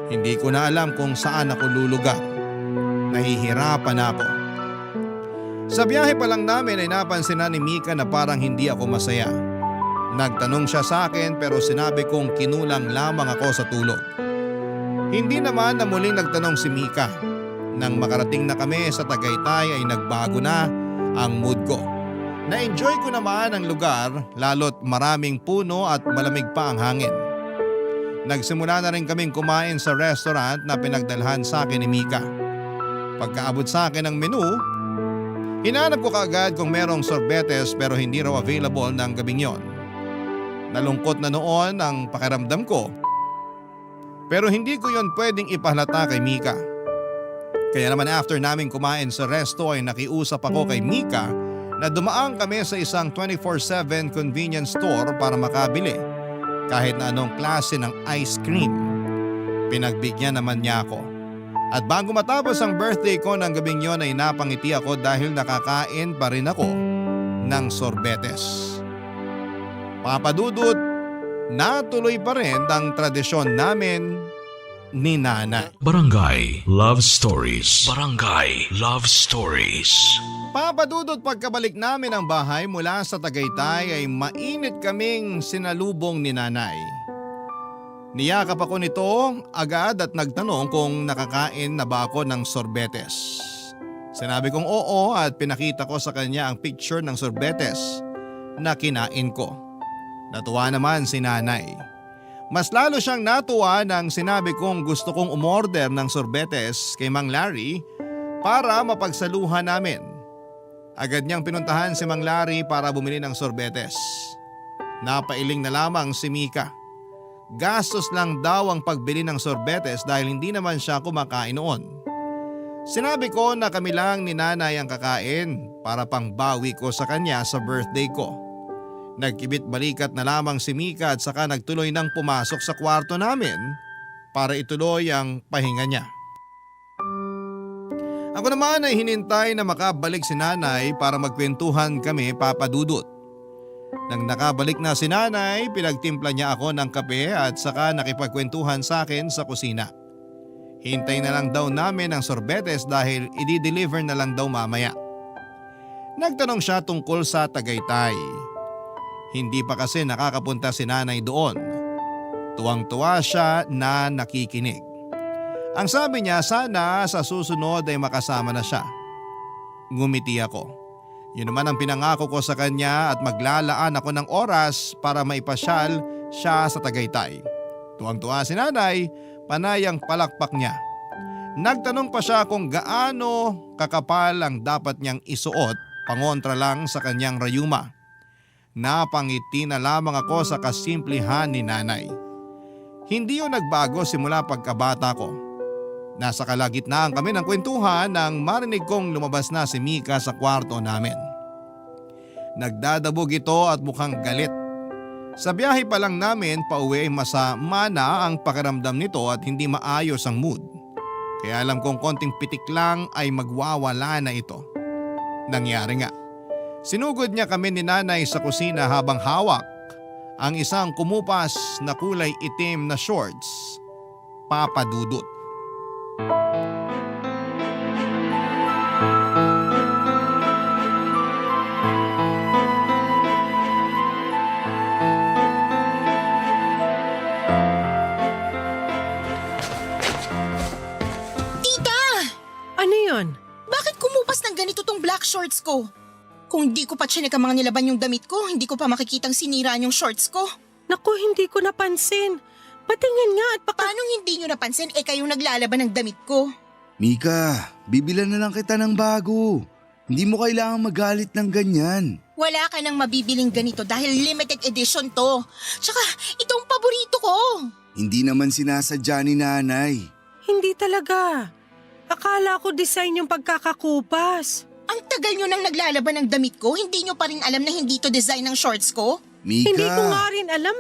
Hindi ko na alam kung saan ako lulugar. Nahihirapan ako. Sa biyahe pa lang namin ay napansin na ni Mika na parang hindi ako masaya. Nagtanong siya sa akin pero sinabi kong kinulang lamang ako sa tulog. Hindi naman na muling nagtanong si Mika. Nang makarating na kami sa Tagaytay ay nagbago na ang mood ko. Na-enjoy ko naman ang lugar lalo't maraming puno at malamig pa ang hangin. Nagsimula na rin kaming kumain sa restaurant na pinagdalhan sa akin ni Mika. Pagkaabot sa akin ng menu, hinanap ko kaagad kung merong sorbetes pero hindi raw available ng gabing yon. Nalungkot na noon ang pakiramdam ko. Pero hindi ko yon pwedeng ipahalata kay Mika. Kaya naman after naming kumain sa resto ay nakiusap ako kay Mika na dumaan kami sa isang 24/7 convenience store para makabili. kahit na anong klase ng ice cream. Pinagbigyan naman niya ako. At bago matapos ang birthday ko ng gabing yon ay napangiti ako dahil nakakain pa rin ako ng sorbetes. Papadudot, natuloy pa rin ang tradisyon namin ni Nanay. Barangay Love Stories. Barangay Love Stories. Papadudot, pagkabalik namin ng bahay mula sa Tagaytay ay mainit kaming sinalubong ni Nanay. Niyakap ako nito agad at nagtanong kung nakakain na ba ako ng sorbetes. Sinabi kong oo at pinakita ko sa kanya ang picture ng sorbetes na kinain ko. Natuwa naman si Nanay. Mas lalo siyang natuwa nang sinabi kong gusto kong umorder ng sorbetes kay Mang Larry para mapagsaluhan namin. Agad niyang pinuntahan si Mang Larry para bumili ng sorbetes. Napailing na lamang si Mika. Gastos lang daw ang pagbili ng sorbetes dahil hindi naman siya kumakain noon. Sinabi ko na kami lang ni Nanay ang kakain para pangbawi ko sa kanya sa birthday ko. Nagkibit balikat na lamang si Mika at saka nagtuloy nang pumasok sa kwarto namin para ituloy ang pahinga niya. Ako naman ay hinintay na makabalik si Nanay para magkwentuhan kami, papadudot. Nang nakabalik na si Nanay, pinagtimpla niya ako ng kape at saka nakipagkwentuhan sa akin sa kusina. Hintay na lang daw namin ang sorbetes dahil i-deliver na lang daw mamaya. Nagtanong siya tungkol sa Tagaytay. Hindi pa kasi nakakapunta si Nanay doon. Tuwang-tuwa siya na nakikinig. Ang sabi niya, sana sa susunod ay makasama na siya. Ngumiti ako. Yun naman ang pinangako ko sa kanya at maglalaan ako ng oras para maipasyal siya sa Tagaytay. Tuwang-tuwa si Nanay, panay ang palakpak niya. Nagtanong pa siya kung gaano kakapal ang dapat niyang isuot pangontra lang sa kanyang rayuma. Napangiti na lamang ako sa kasimplihan ni Nanay. Hindi yun nagbago simula pagkabata ko. Nasa kalagitnaan kami ng kwentuhan nang marinig kong lumabas na si Mika sa kwarto namin. Nagdadabog ito at mukhang galit. Sa biyahe pa lang namin pauwi masama na ang pakiramdam nito at hindi maayos ang mood. Kaya alam kong konting pitik lang ay magwawala na ito. Nangyari nga. Sinugod niya kami ni Nanay sa kusina habang hawak ang isang kumupas na kulay itim na shorts. Papadudot. Ano yun? Bakit kumupas ng ganito tong black shorts ko? Kung hindi ko pa chinek ang mga nilaban yung damit ko, hindi ko pa makikitang sinira yung shorts ko. Naku, hindi ko napansin. Patingin nga at Paano hindi nyo napansin kayong naglalaban ng damit ko? Mika, bibilan na lang kita ng bago. Hindi mo kailangan magalit ng ganyan. Wala ka nang mabibiling ganito dahil limited edition to. Tsaka, itong paborito ko. Hindi naman sinasadya ni Nanay. Hindi talaga. Akala ko design yung pagkakakupas. Ang tagal nyo nang naglalaban ng damit ko, hindi nyo pa rin alam na hindi to design ng shorts ko? Mika. Hindi ko nga rin alam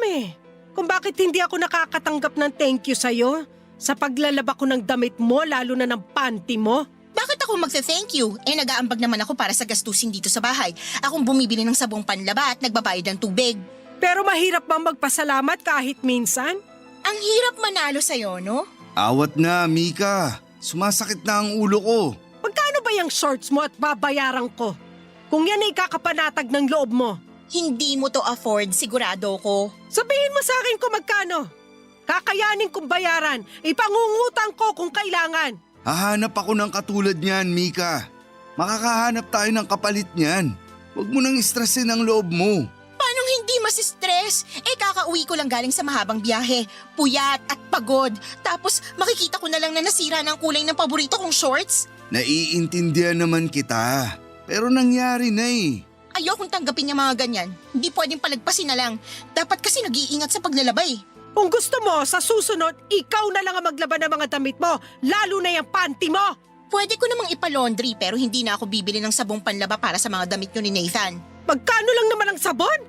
kung bakit hindi ako nakakatanggap ng thank you sa'yo sa paglalaba ko ng damit mo, lalo na ng panty mo. Bakit ako magte-thank you? Nag-aambag naman ako para sa gastusin dito sa bahay. Akong bumibili ng sabong panlaba at nagbabayad ng tubig. Pero mahirap bang magpasalamat kahit minsan? Ang hirap manalo sa'yo, no? Awat na, Mika. Sumasakit na ang ulo ko. Magkano ba yung shorts mo at babayaran ko? Kung yan ay kakapanatag ng loob mo. Hindi mo to afford, sigurado ko. Sabihin mo sa akin kung magkano. Kakayanin kong bayaran. Ipangungutang ko kung kailangan. Hahanap ako ng katulad niyan, Mika. Makakahanap tayo ng kapalit niyan. Huwag mo nang stressin ang loob mo. Paano hindi masistress? Kakauwi ko lang galing sa mahabang biyahe. Puyat at pagod. Tapos makikita ko na lang na nasira ng kulay ng paborito kong shorts. Naiintindihan naman kita. Pero nangyari na Ayokong tanggapin yung mga ganyan. Hindi pwedeng palagpasin na lang. Dapat kasi nag-iingat sa paglalabay. Kung gusto mo, sa susunod, ikaw na lang ang maglaba ng mga damit mo, lalo na yung panty mo. Pwede ko namang ipalaundry pero hindi na ako bibili ng sabong panlaba para sa mga damit nyo ni Nathan. Magkano lang naman ang sabon?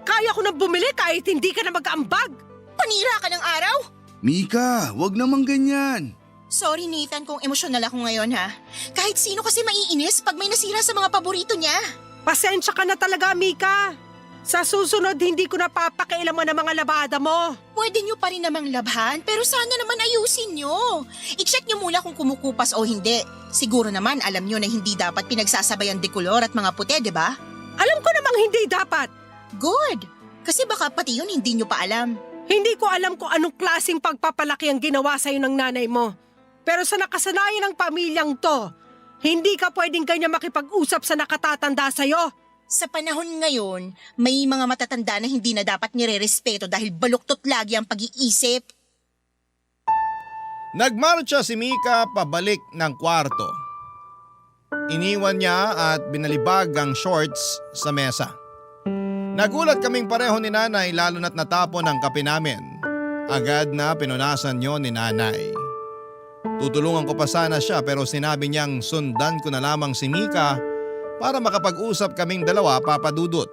Kaya ko nang bumili kahit hindi ka na mag-aambag. panira ka ng araw? Mika, wag naman ganyan. Sorry Nathan kung emosyonal ako ngayon ha. Kahit sino kasi maiinis pag may nasira sa mga paborito niya. Pasensya ka na talaga, Mika. Sa susunod, hindi ko na papakialaman ang mga labada mo. Pwede niyo pa rin namang labhan pero sana naman ayusin niyo. I-check niyo muna kung kumukupas o hindi. Siguro naman alam niyo na hindi dapat pinagsasabay ang dekolor at mga puti, di ba? Alam ko namang hindi dapat. Good! Kasi baka pati yun hindi niyo pa alam. Hindi ko alam kung anong klaseng pagpapalaki ang ginawa sa'yo ng nanay mo. Pero sa nakasanayan ng pamilyang to, hindi ka pwedeng ganyan makipag-usap sa nakatatanda sa'yo. Sa panahon ngayon, may mga matatanda na hindi na dapat nire-respeto dahil baluktot lagi ang pag-iisip. Nagmarcha si Mika pabalik ng kwarto. Iniwan niya at binalibag ang shorts sa mesa. Nagulat kaming pareho ni nanay lalo na't natapon ang kape namin. Agad na pinunasan yon ni nanay. Tutulungan ko pa sana siya pero sinabi niyang sundan ko na lamang si Mika para makapag-usap kaming dalawa, Papa Dudut.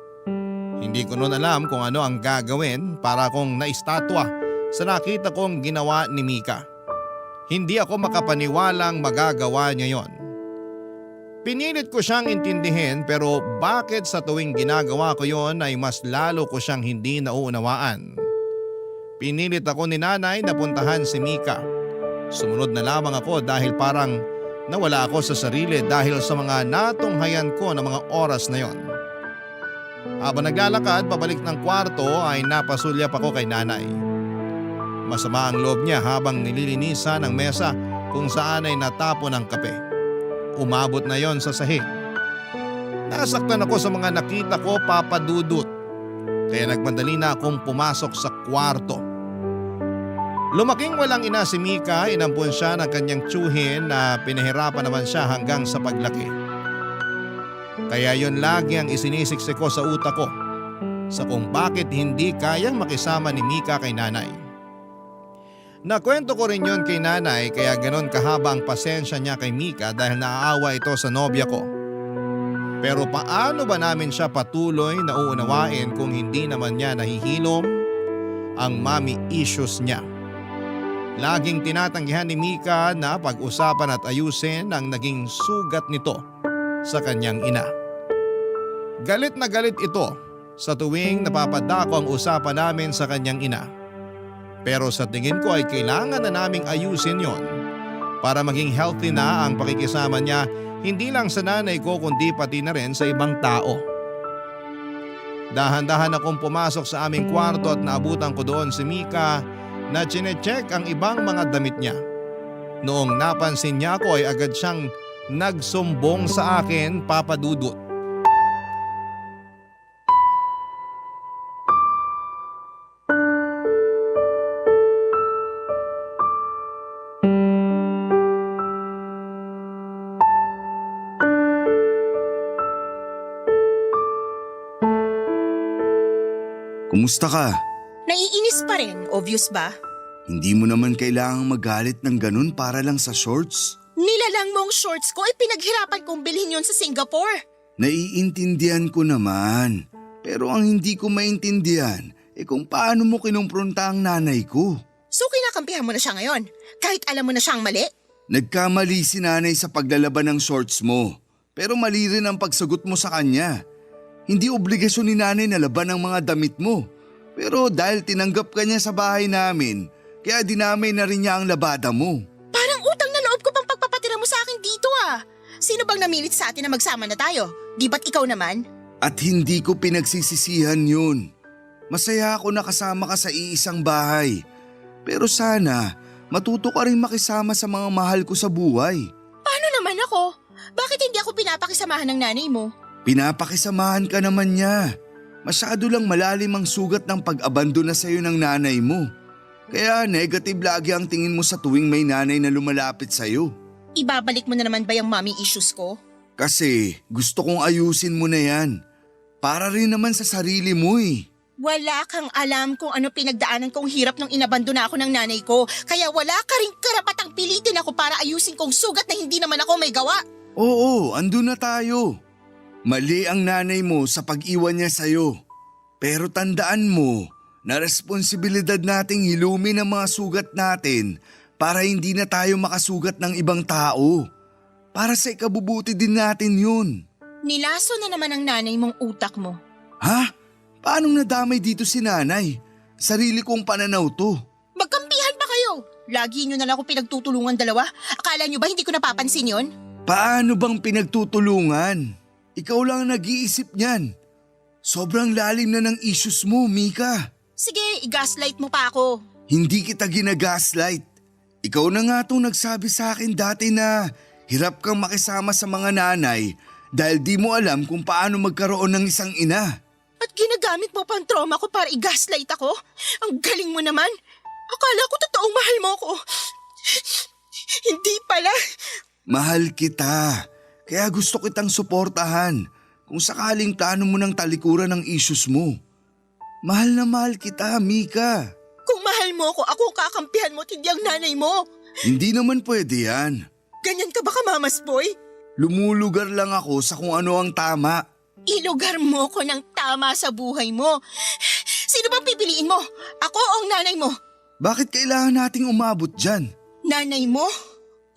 Hindi ko noon alam kung ano ang gagawin para akong naistatwa sa nakita kong ginawa ni Mika. Hindi ako makapaniwalang magagawa niya yon. Pinilit ko siyang intindihin pero bakit sa tuwing ginagawa ko yon ay mas lalo ko siyang hindi nauunawaan. Pinilit ako ni nanay na puntahan si Mika. Sumunod na lamang ako dahil parang nawala ako sa sarili dahil sa mga natunghayan ko ng mga oras na yon. Habang naglalakad pabalik ng kwarto ay napasulyap ako kay nanay. Masama ang loob niya habang nililinisan ang mesa kung saan ay natapon ang kape. Umabot na yon sa sahig. Nasaktan ako sa mga nakita ko, Papa Dudut. Kaya nagmadali na akong pumasok sa kwarto. Lumaking walang ina si Mika, inampun siya ng kanyang tsuhin na pinahirapan naman siya hanggang sa paglaki. Kaya yon lagi ang isinisiksik ko sa utak ko sa kung bakit hindi kayang makisama ni Mika kay nanay. Nakwento ko rin yon kay nanay kaya ganon kahaba ang pasensya niya kay Mika dahil naaawa ito sa nobya ko. Pero paano ba namin siya patuloy na uunawain kung hindi naman niya nahihilom ang mommy issues niya? Laging tinatanggihan ni Mika na pag-usapan at ayusin ang naging sugat nito sa kanyang ina. Galit na galit ito sa tuwing napapadako ang usapan namin sa kanyang ina. Pero sa tingin ko ay kailangan na naming ayusin yon para maging healthy na ang pakikisama niya hindi lang sa nanay ko kundi pati na rin sa ibang tao. Dahan-dahan akong pumasok sa aming kwarto at naabutan ko doon si Mika na chinecheck ang ibang mga damit niya. Noong napansin niya ako ay agad siyang nagsumbong sa akin, Papa Dudut. Kumusta ka? Naiinis pa rin, obvious ba? Hindi mo naman kailangang magalit ng ganun para lang sa shorts. Nilalang mong shorts ko ay pinaghirapan kong bilhin yon sa Singapore. Naiintindihan ko naman. Pero ang hindi ko maintindihan kung paano mo kinumpronta ang nanay ko. So kinakampihan mo na siya ngayon, kahit alam mo na siyang mali? Nagkamali si nanay sa paglalaban ng shorts mo. Pero mali rin ang pagsagot mo sa kanya. Hindi obligasyon ni nanay na laban ang mga damit mo. Pero dahil tinanggap ka niya sa bahay namin, kaya dinamay na rin niya ang labada mo. Parang utang na loob ko pang pagpapatira mo sa akin dito ah. Sino bang namilit sa atin na magsama na tayo? Di ba't ikaw naman? At hindi ko pinagsisisihan yun. Masaya ako na kasama ka sa iisang bahay. Pero sana, matuto ka rin makisama sa mga mahal ko sa buhay. Paano naman ako? Bakit hindi ako pinapakisamahan ng nanay mo? Pinapakisamahan ka naman niya. Masyado lang malalim ang sugat ng pag-abandona sa'yo ng nanay mo. Kaya negative lagi ang tingin mo sa tuwing may nanay na lumalapit sa'yo. Ibabalik mo na naman ba yung mommy issues ko? Kasi gusto kong ayusin mo na yan. Para rin naman sa sarili mo eh. Wala kang alam kung ano pinagdaanan kong hirap nung inabandona ako ng nanay ko. Kaya wala ka rin karapatang pilitin ako para ayusin kong sugat na hindi naman ako may gawa. Oo, andun na tayo. Mali ang nanay mo sa pag-iwan niya sa'yo. Pero tandaan mo na responsibilidad nating hilumin ang mga sugat natin para hindi na tayo makasugat ng ibang tao. Para sa ikabubuti din natin yun. Nilaso na naman ang nanay mong utak mo. Ha? Paanong nadamay dito si nanay? Sarili kong pananaw to. Magkampihan pa kayo. Lagi nyo na lang ako pinagtutulungan dalawa. Akala nyo ba hindi ko napapansin yon? Paano bang pinagtutulungan? Ikaw lang ang nag-iisip niyan. Sobrang lalim na ng issues mo, Mika. Sige, i-gaslight mo pa ako. Hindi kita ginagaslight. Ikaw na nga itong nagsabi sa akin dati na hirap kang makisama sa mga nanay dahil di mo alam kung paano magkaroon ng isang ina. At ginagamit mo pa ang trauma ko para i-gaslight ako? Ang galing mo naman. Akala ko totoong mahal mo ako. Hindi pala. Mahal kita. Kaya gusto kitang suportahan kung sakaling plano mo ng talikuran ng issues mo. Mahal na mahal kita, Mika. Kung mahal mo ako kakampihan mo at hindi ang nanay mo. Hindi naman pwede yan. Ganyan ka ba kamamas boy? Lumulugar lang ako sa kung ano ang tama. Ilugar mo ko ng tama sa buhay mo. Sino bang pipiliin mo? Ako o ang nanay mo? Bakit kailangan nating umabot dyan? Nanay mo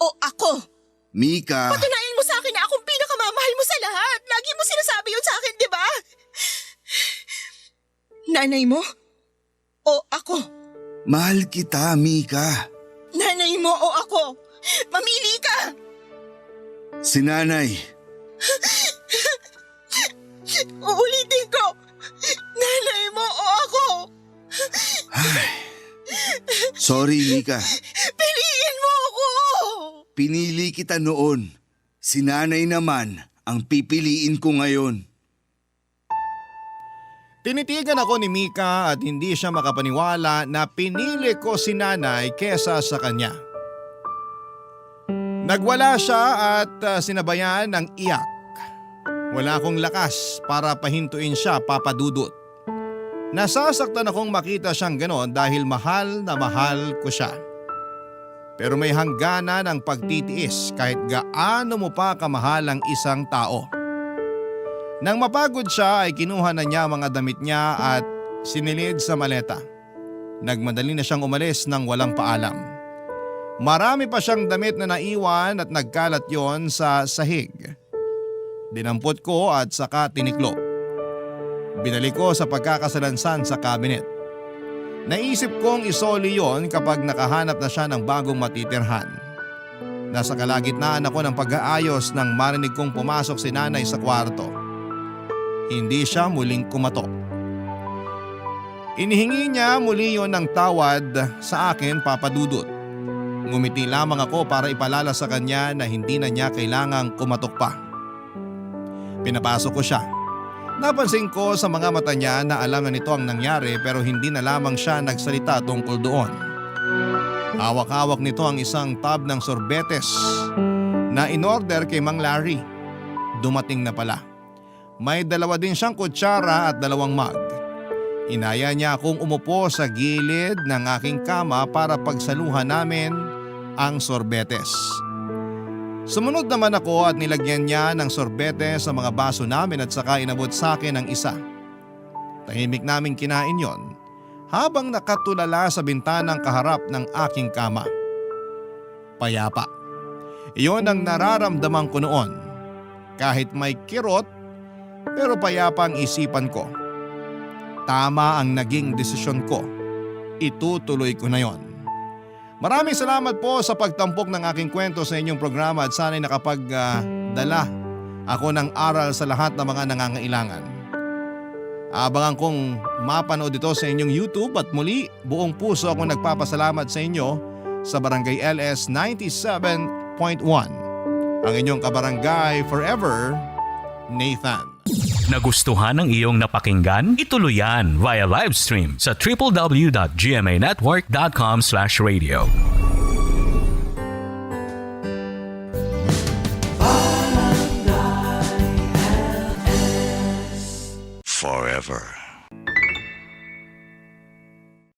o ako? Mika, Patunayan mo sa akin na akong pinakamamahal mo sa lahat. Lagi mo sinasabi yun sa akin, di ba? Nanay mo o ako? mahal kita, Mika. Nanay mo o ako? Mamili ka! Si nanay. Uulitin ko! Nanay mo o ako? Sorry, Mika. Piliin mo ako! Pinili kita noon. Si nanay naman ang pipiliin ko ngayon. Tinitigan ako ni Mika at hindi siya makapaniwala na pinili ko si nanay kesa sa kanya. Nagwala siya at sinabayan ng iyak. Wala akong lakas para pahintuin siya, Papa Dudut. Nasasaktan akong makita siyang ganon dahil mahal na mahal ko siya. Pero may hangganan ang pagtitiis kahit gaano mo pa kamahal ang isang tao. Nang mapagod siya ay kinuha na niya mga damit niya at sinilid sa maleta. Nagmadali na siyang umalis nang walang paalam. Marami pa siyang damit na naiwan at nagkalat yon sa sahig. Dinampot ko at saka tiniklo. Binalik ko sa pagkakasalansan sa cabinet. Naisip kong isoli yon kapag nakahanap na siya ng bagong matitirhan. Nasa kalagitnaan ako ng pag-aayos nang marinig kong pumasok si nanay sa kwarto. Hindi siya muling kumatok. Inihingi niya muli yon ng tawad sa akin, Papa Dudut. Ngumiti lamang ako para ipalala sa kanya na hindi na niya kailangang kumatok pa. Pinapasok ko siya. Napansin ko sa mga mata niya na alam na nito ang nangyari pero hindi na lamang siya nagsalita tungkol doon. Hawak-hawak nito ang isang tub ng sorbetes na in-order kay Mang Larry. Dumating na pala. May dalawa din siyang kutsara at 2 mug. Inaya niya akong umupo sa gilid ng aking kama para pagsaluhan namin ang sorbetes. Sumunod naman ako at nilagyan niya ng sorbete sa mga baso namin at saka inabot sa akin ang isa. Tahimik naming kinain yon habang nakatulala sa bintanang kaharap ng aking kama. Payapa. Iyon ang nararamdaman ko noon. Kahit may kirot, pero payapa ang isipan ko. Tama ang naging desisyon ko. Itutuloy ko na yon. Maraming salamat po sa pagtampok ng aking kwento sa inyong programa at sana'y nakapagdala ako ng aral sa lahat ng mga nangangailangan. Abangan kong mapanood ito sa inyong YouTube at muli buong puso akong nagpapasalamat sa inyo sa Barangay LS 97.1. Ang inyong kabarangay forever, Nathan. Nagustuhan ng iyong napakinggan? Ituloy yan via live stream sa www.gmanetwork.com/radio. Forever.